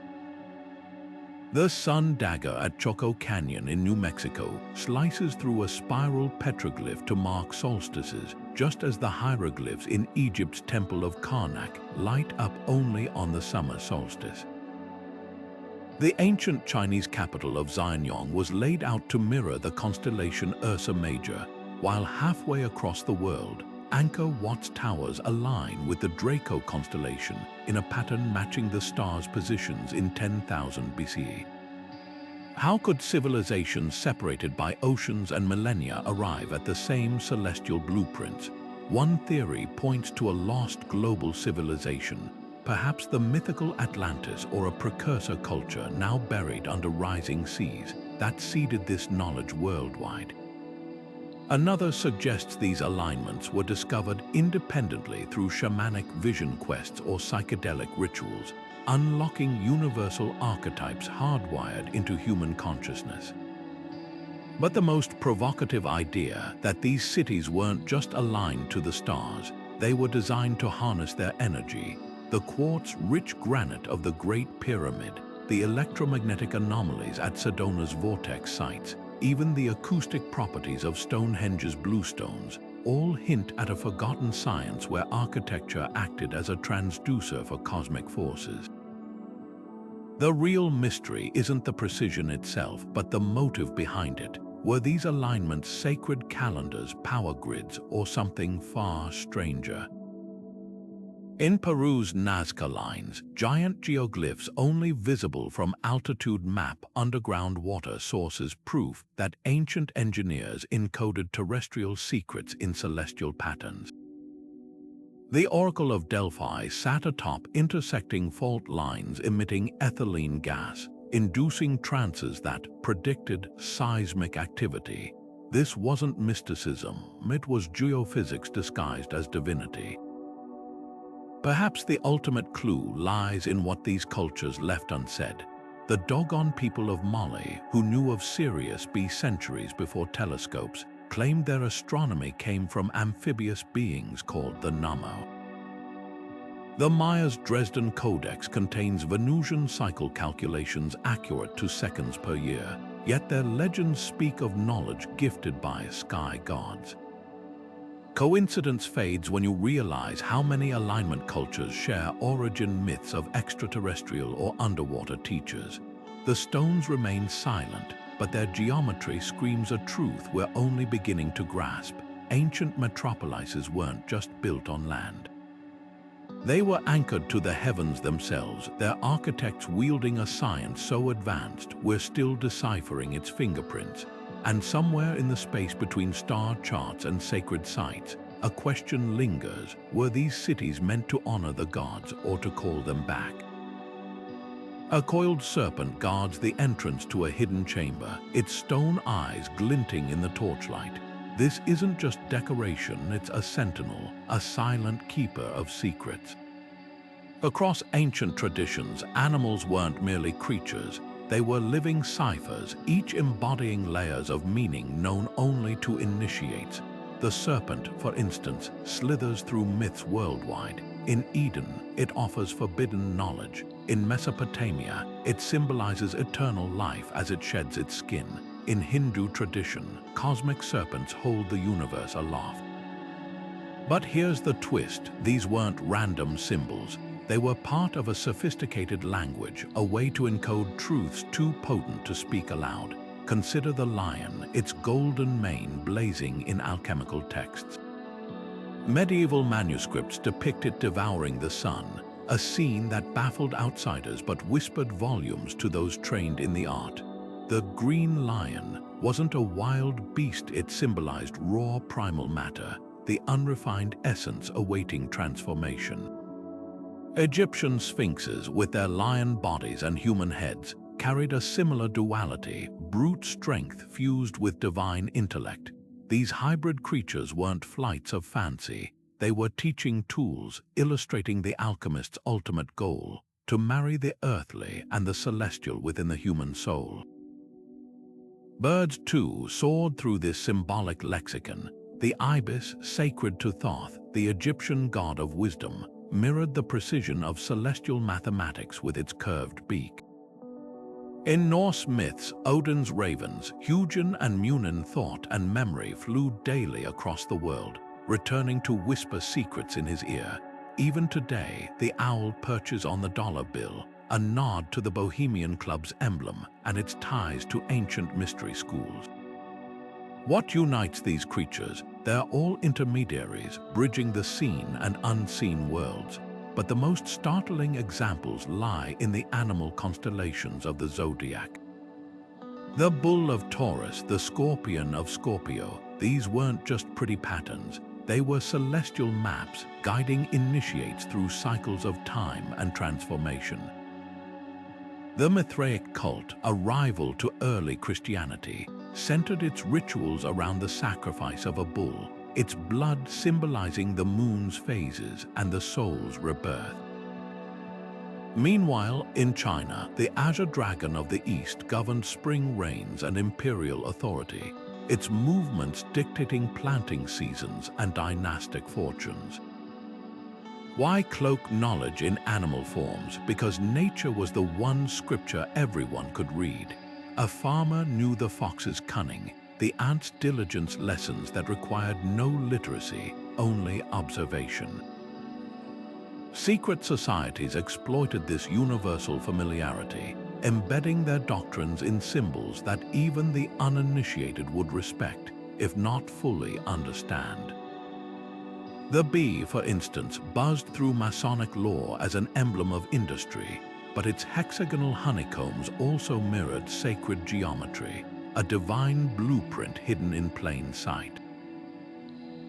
S1: The sun dagger at Choco Canyon in New Mexico slices through a spiral petroglyph to mark solstices, just as the hieroglyphs in Egypt's Temple of Karnak light up only on the summer solstice. The ancient Chinese capital of Xianyang was laid out to mirror the constellation Ursa Major, while halfway across the world, Angkor Wat's towers align with the Draco constellation in a pattern matching the stars' positions in 10,000 BCE. How could civilizations separated by oceans and millennia arrive at the same celestial blueprints? One theory points to a lost global civilization, perhaps the mythical Atlantis or a precursor culture now buried under rising seas, that seeded this knowledge worldwide. Another suggests these alignments were discovered independently through shamanic vision quests or psychedelic rituals, unlocking universal archetypes hardwired into human consciousness. But the most provocative idea, that these cities weren't just aligned to the stars, they were designed to harness their energy. The quartz-rich granite of the Great Pyramid, the electromagnetic anomalies at Sedona's vortex sites, even the acoustic properties of Stonehenge's bluestones, all hint at a forgotten science where architecture acted as a transducer for cosmic forces. The real mystery isn't the precision itself, but the motive behind it. Were these alignments sacred calendars, power grids, or something far stranger? In Peru's Nazca lines, giant geoglyphs only visible from altitude map underground water sources proof that ancient engineers encoded terrestrial secrets in celestial patterns. The Oracle of Delphi sat atop intersecting fault lines emitting ethylene gas, inducing trances that predicted seismic activity. This wasn't mysticism, it was geophysics disguised as divinity. Perhaps the ultimate clue lies in what these cultures left unsaid. The Dogon people of Mali, who knew of Sirius B centuries before telescopes, claimed their astronomy came from amphibious beings called the Namo. The Maya's Dresden Codex contains Venusian cycle calculations accurate to seconds per year, yet their legends speak of knowledge gifted by sky gods. Coincidence fades when you realize how many alignment cultures share origin myths of extraterrestrial or underwater teachers. The stones remain silent, but their geometry screams a truth we're only beginning to grasp. Ancient metropolises weren't just built on land. They were anchored to the heavens themselves, their architects wielding a science so advanced we're still deciphering its fingerprints. And somewhere in the space between star charts and sacred sites, a question lingers: were these cities meant to honor the gods or to call them back? A coiled serpent guards the entrance to a hidden chamber, its stone eyes glinting in the torchlight. This isn't just decoration, it's a sentinel, a silent keeper of secrets. Across ancient traditions, animals weren't merely creatures. They were living ciphers, each embodying layers of meaning known only to initiates. The serpent, for instance, slithers through myths worldwide. In Eden, it offers forbidden knowledge. In Mesopotamia, it symbolizes eternal life as it sheds its skin. In Hindu tradition, cosmic serpents hold the universe aloft. But here's the twist: these weren't random symbols. They were part of a sophisticated language, a way to encode truths too potent to speak aloud. Consider the lion, its golden mane blazing in alchemical texts. Medieval manuscripts depict it devouring the sun, a scene that baffled outsiders but whispered volumes to those trained in the art. The green lion wasn't a wild beast, it symbolized raw primal matter, the unrefined essence awaiting transformation. Egyptian sphinxes, with their lion bodies and human heads, carried a similar duality, brute strength fused with divine intellect. These hybrid creatures weren't flights of fancy. They were teaching tools, illustrating the alchemist's ultimate goal: to marry the earthly and the celestial within the human soul. Birds, too, soared through this symbolic lexicon. The ibis, sacred to Thoth, the Egyptian god of wisdom, mirrored the precision of celestial mathematics with its curved beak. In Norse myths, Odin's ravens, Hugin and Munin, thought and memory flew daily across the world, returning to whisper secrets in his ear. Even today, the owl perches on the dollar bill, a nod to the Bohemian Club's emblem and its ties to ancient mystery schools. What unites these creatures? They're all intermediaries, bridging the seen and unseen worlds. But the most startling examples lie in the animal constellations of the zodiac. The bull of Taurus, the scorpion of Scorpio, these weren't just pretty patterns. They were celestial maps, guiding initiates through cycles of time and transformation. The Mithraic cult, a rival to early Christianity, centered its rituals around the sacrifice of a bull, its blood symbolizing the moon's phases and the soul's rebirth. Meanwhile, in China, the Azure Dragon of the East governed spring rains and imperial authority, its movements dictating planting seasons and dynastic fortunes. Why cloak knowledge in animal forms? Because nature was the one scripture everyone could read. A farmer knew the fox's cunning, the ant's diligence, lessons that required no literacy, only observation. Secret societies exploited this universal familiarity. embedding their doctrines in symbols that even the uninitiated would respect, if not fully understand. The bee, for instance, buzzed through Masonic lore as an emblem of industry, but its hexagonal honeycombs also mirrored sacred geometry, a divine blueprint hidden in plain sight.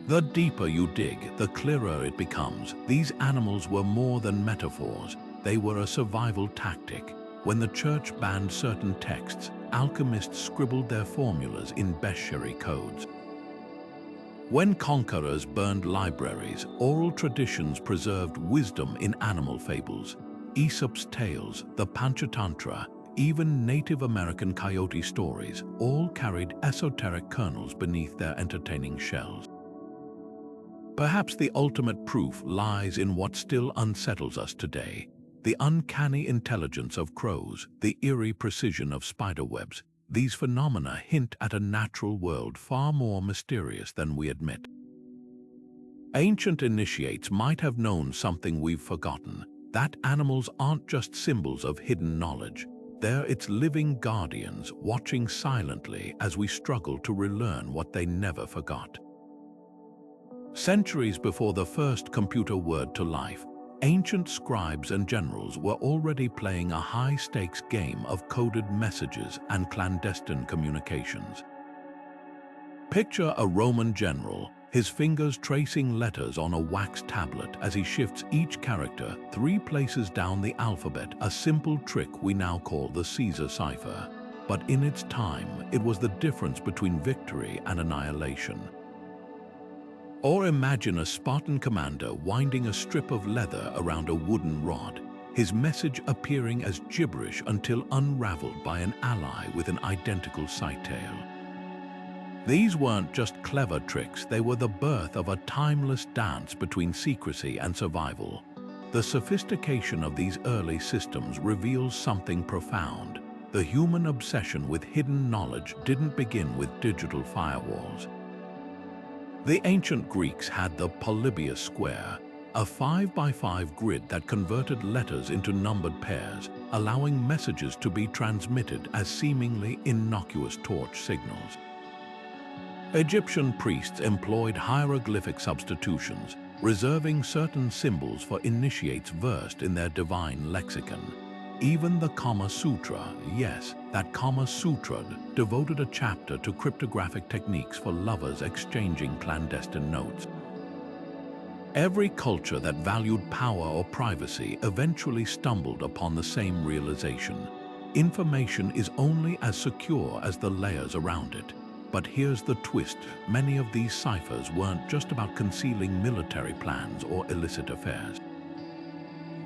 S1: The deeper you dig, the clearer it becomes. These animals were more than metaphors. They were a survival tactic. When the church banned certain texts, alchemists scribbled their formulas in bestiary codes. When conquerors burned libraries, oral traditions preserved wisdom in animal fables. Aesop's tales, the Panchatantra, even Native American coyote stories all carried esoteric kernels beneath their entertaining shells. Perhaps the ultimate proof lies in what still unsettles us today: the uncanny intelligence of crows, the eerie precision of spiderwebs. These phenomena hint at a natural world far more mysterious than we admit. Ancient initiates might have known something we've forgotten: that animals aren't just symbols of hidden knowledge. They're its living guardians, watching silently as we struggle to relearn what they never forgot. Centuries before the first computer word to life, ancient scribes and generals were already playing a high-stakes game of coded messages and clandestine communications. Picture a Roman general, his fingers tracing letters on a wax tablet as he shifts each character 3 places down the alphabet, a simple trick we now call the Caesar cipher. But in its time, it was the difference between victory and annihilation. Or imagine a Spartan commander winding a strip of leather around a wooden rod, his message appearing as gibberish until unraveled by an ally with an identical sight-tail. These weren't just clever tricks, they were the birth of a timeless dance between secrecy and survival. The sophistication of these early systems reveals something profound. The human obsession with hidden knowledge didn't begin with digital firewalls. The ancient Greeks had the Polybius square, a 5x5 grid that converted letters into numbered pairs, allowing messages to be transmitted as seemingly innocuous torch signals. Egyptian priests employed hieroglyphic substitutions, reserving certain symbols for initiates versed in their divine lexicon. Even the Kama Sutra, yes, that Kama Sutra, devoted a chapter to cryptographic techniques for lovers exchanging clandestine notes. Every culture that valued power or privacy eventually stumbled upon the same realization: information is only as secure as the layers around it. But here's the twist: many of these ciphers weren't just about concealing military plans or illicit affairs.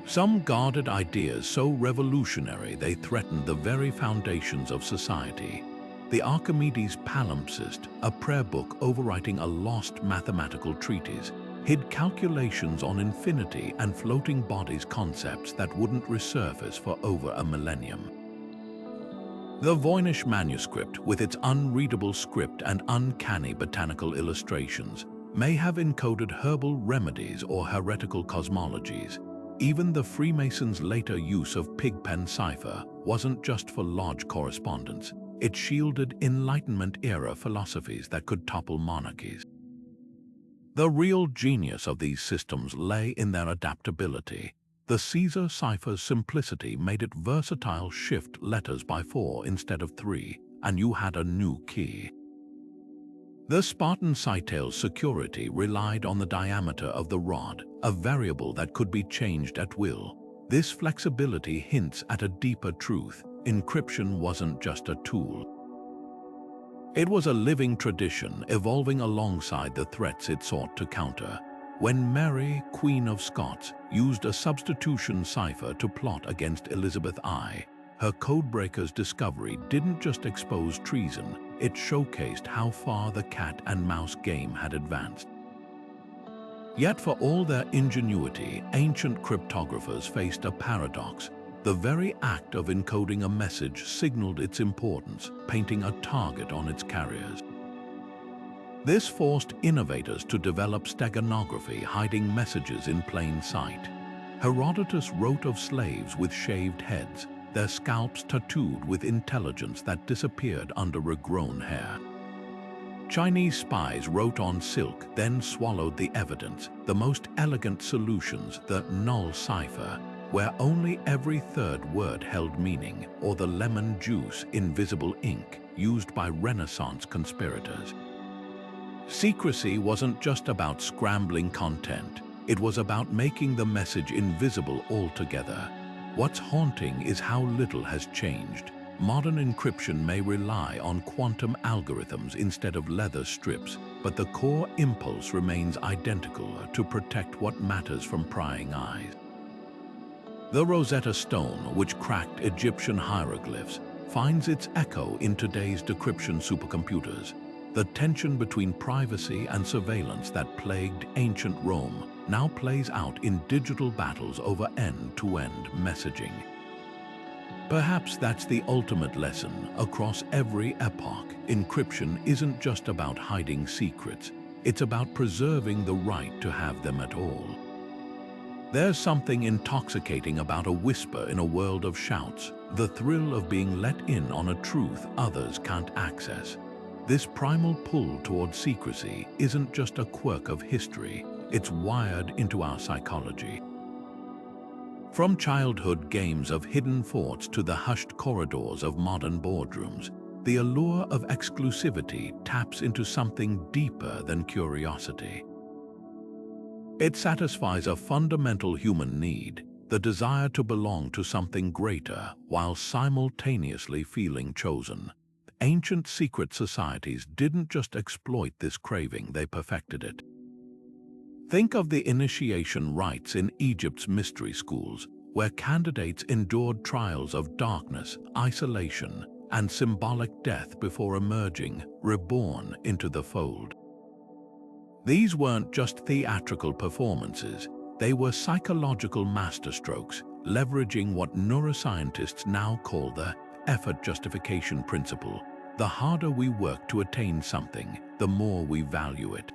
S1: Some guarded ideas so revolutionary they threatened the very foundations of society. The Archimedes' palimpsest, a prayer book overwriting a lost mathematical treatise, hid calculations on infinity and floating bodies, concepts that wouldn't resurface for over a millennium. The Voynich manuscript, with its unreadable script and uncanny botanical illustrations, may have encoded herbal remedies or heretical cosmologies. Even the Freemasons' later use of pigpen cipher wasn't just for lodge correspondence. It shielded Enlightenment-era philosophies that could topple monarchies. The real genius of these systems lay in their adaptability. The Caesar cipher's simplicity made it versatile: shift letters by 4 instead of 3, and you had a new key. The Spartan sight-tail's security relied on the diameter of the rod, a variable that could be changed at will. This flexibility hints at a deeper truth: encryption wasn't just a tool. It was a living tradition, evolving alongside the threats it sought to counter. When Mary, Queen of Scots, used a substitution cipher to plot against Elizabeth I, her codebreaker's discovery didn't just expose treason, it showcased how far the cat-and-mouse game had advanced. Yet for all their ingenuity, ancient cryptographers faced a paradox. The very act of encoding a message signaled its importance, painting a target on its carriers. This forced innovators to develop steganography, hiding messages in plain sight. Herodotus wrote of slaves with shaved heads, their scalps tattooed with intelligence that disappeared under regrown hair. Chinese spies wrote on silk, then swallowed the evidence, the most elegant solutions, the null cipher, where only every third word held meaning, or the lemon juice, invisible ink, used by Renaissance conspirators. Secrecy wasn't just about scrambling content, it was about making the message invisible altogether. What's haunting is how little has changed. Modern encryption may rely on quantum algorithms instead of leather strips, but the core impulse remains identical: to protect what matters from prying eyes. The Rosetta Stone, which cracked Egyptian hieroglyphs, finds its echo in today's decryption supercomputers. The tension between privacy and surveillance that plagued ancient Rome now plays out in digital battles over end-to-end messaging. Perhaps that's the ultimate lesson across every epoch. Encryption isn't just about hiding secrets, it's about preserving the right to have them at all. There's something intoxicating about a whisper in a world of shouts, the thrill of being let in on a truth others can't access. This primal pull toward secrecy isn't just a quirk of history, it's wired into our psychology. From childhood games of hidden forts to the hushed corridors of modern boardrooms, the allure of exclusivity taps into something deeper than curiosity. It satisfies a fundamental human need, the desire to belong to something greater while simultaneously feeling chosen. Ancient secret societies didn't just exploit this craving, they perfected it. Think of the initiation rites in Egypt's mystery schools, where candidates endured trials of darkness, isolation, and symbolic death before emerging, reborn, into the fold. These weren't just theatrical performances, they were psychological masterstrokes, leveraging what neuroscientists now call the effort justification principle. The harder we work to attain something, the more we value it.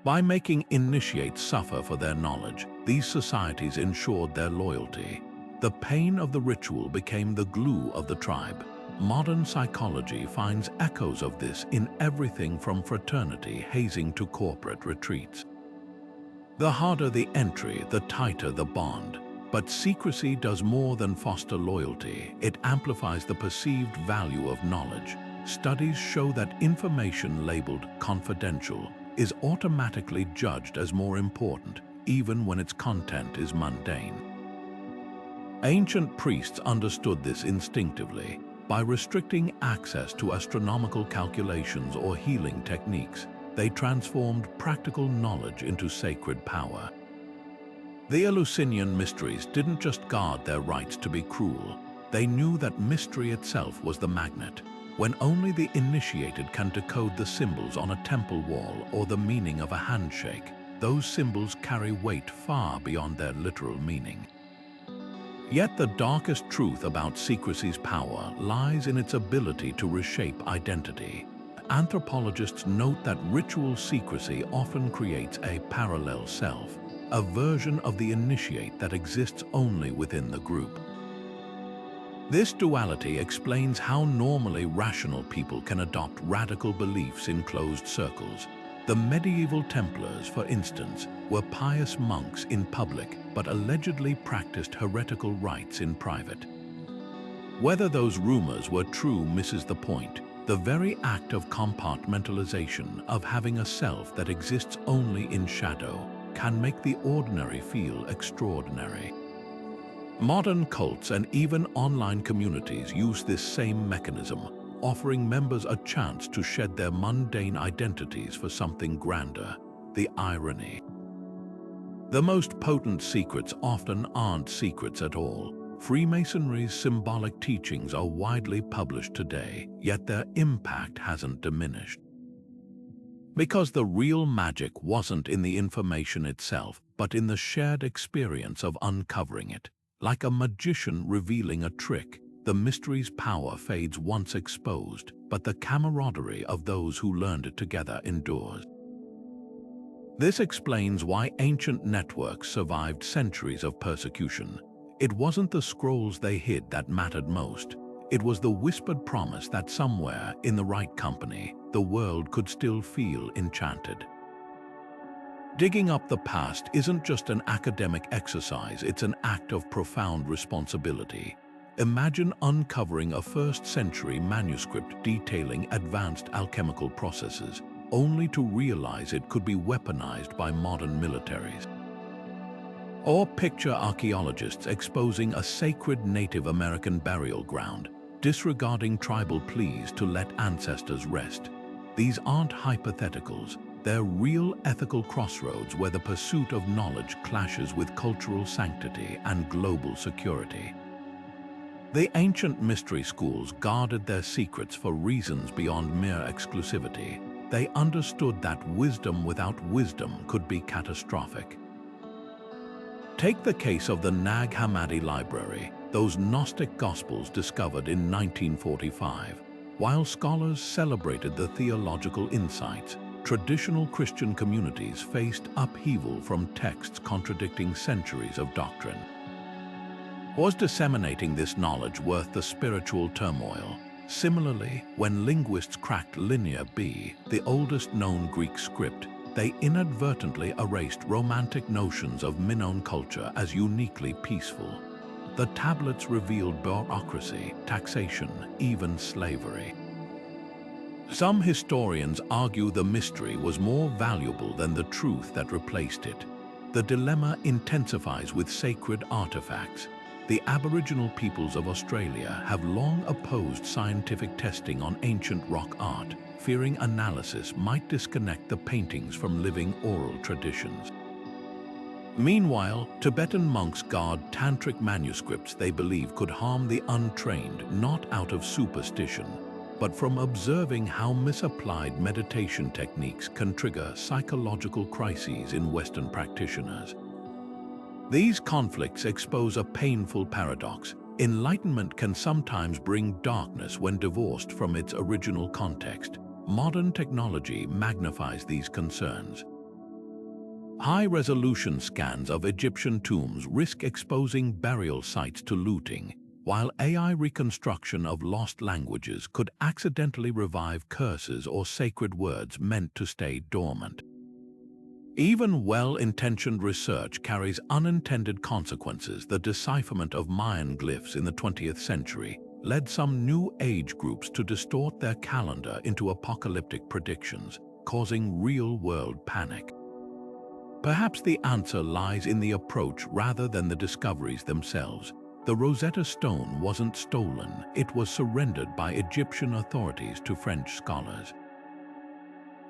S1: By making initiates suffer for their knowledge, these societies ensured their loyalty. The pain of the ritual became the glue of the tribe. Modern psychology finds echoes of this in everything from fraternity hazing to corporate retreats. The harder the entry, the tighter the bond. But secrecy does more than foster loyalty. It amplifies the perceived value of knowledge. Studies show that information labeled confidential is automatically judged as more important, even when its content is mundane. Ancient priests understood this instinctively. By restricting access to astronomical calculations or healing techniques, they transformed practical knowledge into sacred power. The Eleusinian mysteries didn't just guard their rights to be cruel. They knew that mystery itself was the magnet. When only the initiated can decode the symbols on a temple wall or the meaning of a handshake, those symbols carry weight far beyond their literal meaning. Yet the darkest truth about secrecy's power lies in its ability to reshape identity. Anthropologists note that ritual secrecy often creates a parallel self, a version of the initiate that exists only within the group. This duality explains how normally rational people can adopt radical beliefs in closed circles. The medieval Templars, for instance, were pious monks in public but allegedly practiced heretical rites in private. Whether those rumors were true misses the point. The very act of compartmentalization, of having a self that exists only in shadow, can make the ordinary feel extraordinary. Modern cults and even online communities use this same mechanism, offering members a chance to shed their mundane identities for something grander. The irony. The most potent secrets often aren't secrets at all. Freemasonry's symbolic teachings are widely published today, yet their impact hasn't diminished. Because the real magic wasn't in the information itself, but in the shared experience of uncovering it. Like a magician revealing a trick, the mystery's power fades once exposed, but the camaraderie of those who learned it together endures. This explains why ancient networks survived centuries of persecution. It wasn't the scrolls they hid that mattered most. It was the whispered promise that somewhere, in the right company, the world could still feel enchanted. Digging up the past isn't just an academic exercise, it's an act of profound responsibility. Imagine uncovering a first-century manuscript detailing advanced alchemical processes, only to realize it could be weaponized by modern militaries. Or picture archaeologists exposing a sacred Native American burial ground, disregarding tribal pleas to let ancestors rest. These aren't hypotheticals, they're real ethical crossroads where the pursuit of knowledge clashes with cultural sanctity and global security. The ancient mystery schools guarded their secrets for reasons beyond mere exclusivity. They understood that wisdom without wisdom could be catastrophic. Take the case of the Nag Hammadi Library, those Gnostic Gospels discovered in 1945. While scholars celebrated the theological insights, traditional Christian communities faced upheaval from texts contradicting centuries of doctrine. Was disseminating this knowledge worth the spiritual turmoil? Similarly, when linguists cracked Linear B, the oldest known Greek script, they inadvertently erased romantic notions of Minoan culture as uniquely peaceful. The tablets revealed bureaucracy, taxation, even slavery. Some historians argue the mystery was more valuable than the truth that replaced it. The dilemma intensifies with sacred artifacts. The Aboriginal peoples of Australia have long opposed scientific testing on ancient rock art, fearing analysis might disconnect the paintings from living oral traditions. Meanwhile, Tibetan monks guard tantric manuscripts they believe could harm the untrained, not out of superstition, but from observing how misapplied meditation techniques can trigger psychological crises in Western practitioners. These conflicts expose a painful paradox. Enlightenment can sometimes bring darkness when divorced from its original context. Modern technology magnifies these concerns. High-resolution scans of Egyptian tombs risk exposing burial sites to looting, while AI reconstruction of lost languages could accidentally revive curses or sacred words meant to stay dormant. Even well-intentioned research carries unintended consequences. The decipherment of Mayan glyphs in the 20th century led some New Age groups to distort their calendar into apocalyptic predictions, causing real-world panic. Perhaps the answer lies in the approach rather than the discoveries themselves. The Rosetta Stone wasn't stolen, it was surrendered by Egyptian authorities to French scholars.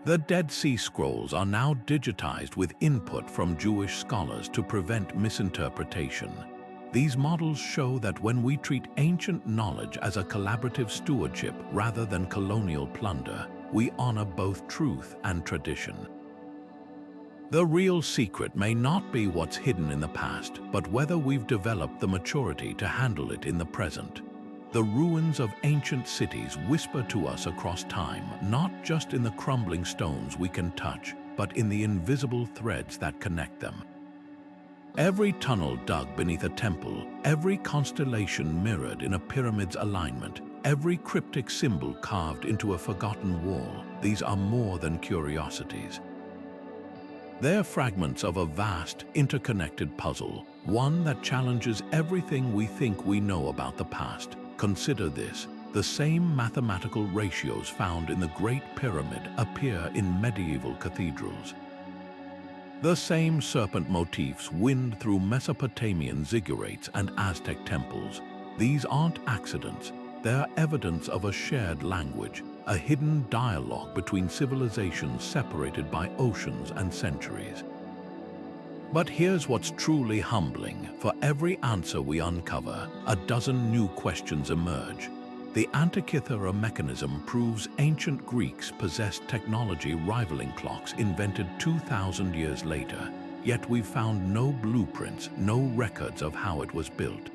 S1: The Dead Sea Scrolls are now digitized with input from Jewish scholars to prevent misinterpretation. These models show that when we treat ancient knowledge as a collaborative stewardship rather than colonial plunder, we honor both truth and tradition. The real secret may not be what's hidden in the past, but whether we've developed the maturity to handle it in the present. The ruins of ancient cities whisper to us across time, not just in the crumbling stones we can touch, but in the invisible threads that connect them. Every tunnel dug beneath a temple, every constellation mirrored in a pyramid's alignment, every cryptic symbol carved into a forgotten wall, these are more than curiosities. They're fragments of a vast, interconnected puzzle, one that challenges everything we think we know about the past. Consider this: the same mathematical ratios found in the Great Pyramid appear in medieval cathedrals. The same serpent motifs wind through Mesopotamian ziggurats and Aztec temples. These aren't accidents, they're evidence of a shared language, a hidden dialogue between civilizations separated by oceans and centuries. But here's what's truly humbling. For every answer we uncover, a dozen new questions emerge. The Antikythera Mechanism proves ancient Greeks possessed technology rivaling clocks invented 2,000 years later, yet we've found no blueprints, no records of how it was built.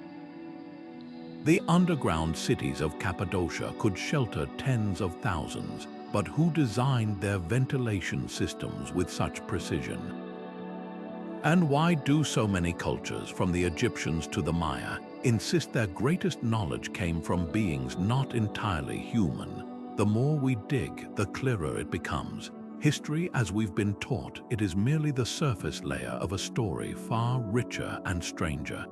S1: The underground cities of Cappadocia could shelter tens of thousands, but who designed their ventilation systems with such precision? And why do so many cultures, from the Egyptians to the Maya, insist their greatest knowledge came from beings not entirely human? The more we dig, the clearer it becomes. History, as we've been taught, it is merely the surface layer of a story far richer and stranger.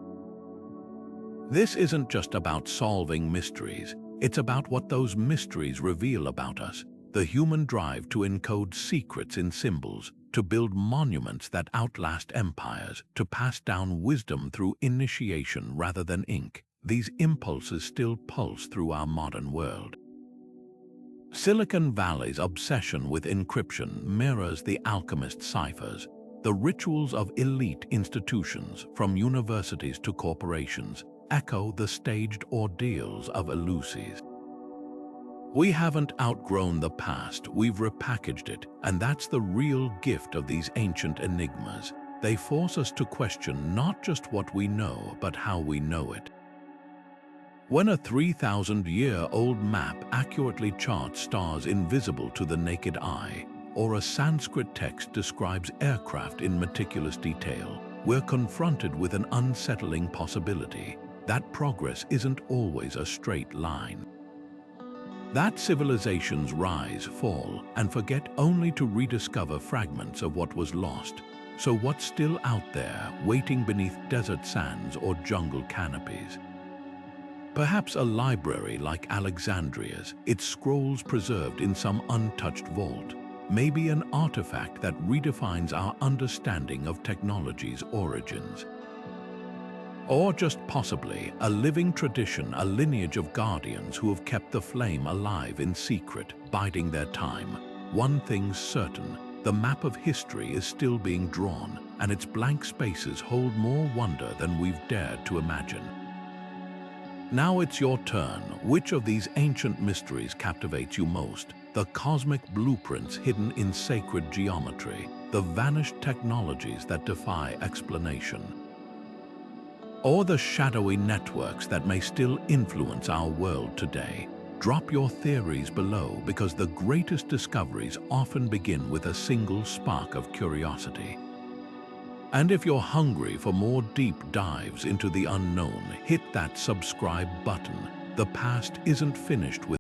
S1: This isn't just about solving mysteries. It's about what those mysteries reveal about us. The human drive to encode secrets in symbols, to build monuments that outlast empires, to pass down wisdom through initiation rather than ink. These impulses still pulse through our modern world. Silicon Valley's obsession with encryption mirrors the alchemist ciphers, the rituals of elite institutions, from universities to corporations, echo the staged ordeals of Eleusis. We haven't outgrown the past, we've repackaged it, and that's the real gift of these ancient enigmas. They force us to question not just what we know, but how we know it. When a 3,000-year-old map accurately charts stars invisible to the naked eye, or a Sanskrit text describes aircraft in meticulous detail, we're confronted with an unsettling possibility that progress isn't always a straight line. That civilizations rise, fall, and forget only to rediscover fragments of what was lost. So what's still out there, waiting beneath desert sands or jungle canopies? Perhaps a library like Alexandria's, its scrolls preserved in some untouched vault. Maybe an artifact that redefines our understanding of technology's origins. Or just possibly a living tradition, a lineage of guardians who have kept the flame alive in secret, biding their time. One thing's certain, the map of history is still being drawn, and its blank spaces hold more wonder than we've dared to imagine. Now it's your turn. Which of these ancient mysteries captivates you most? The cosmic blueprints hidden in sacred geometry, the vanished technologies that defy explanation, or the shadowy networks that may still influence our world today? Drop your theories below, because the greatest discoveries often begin with a single spark of curiosity. And if you're hungry for more deep dives into the unknown, hit that subscribe button. The past isn't finished with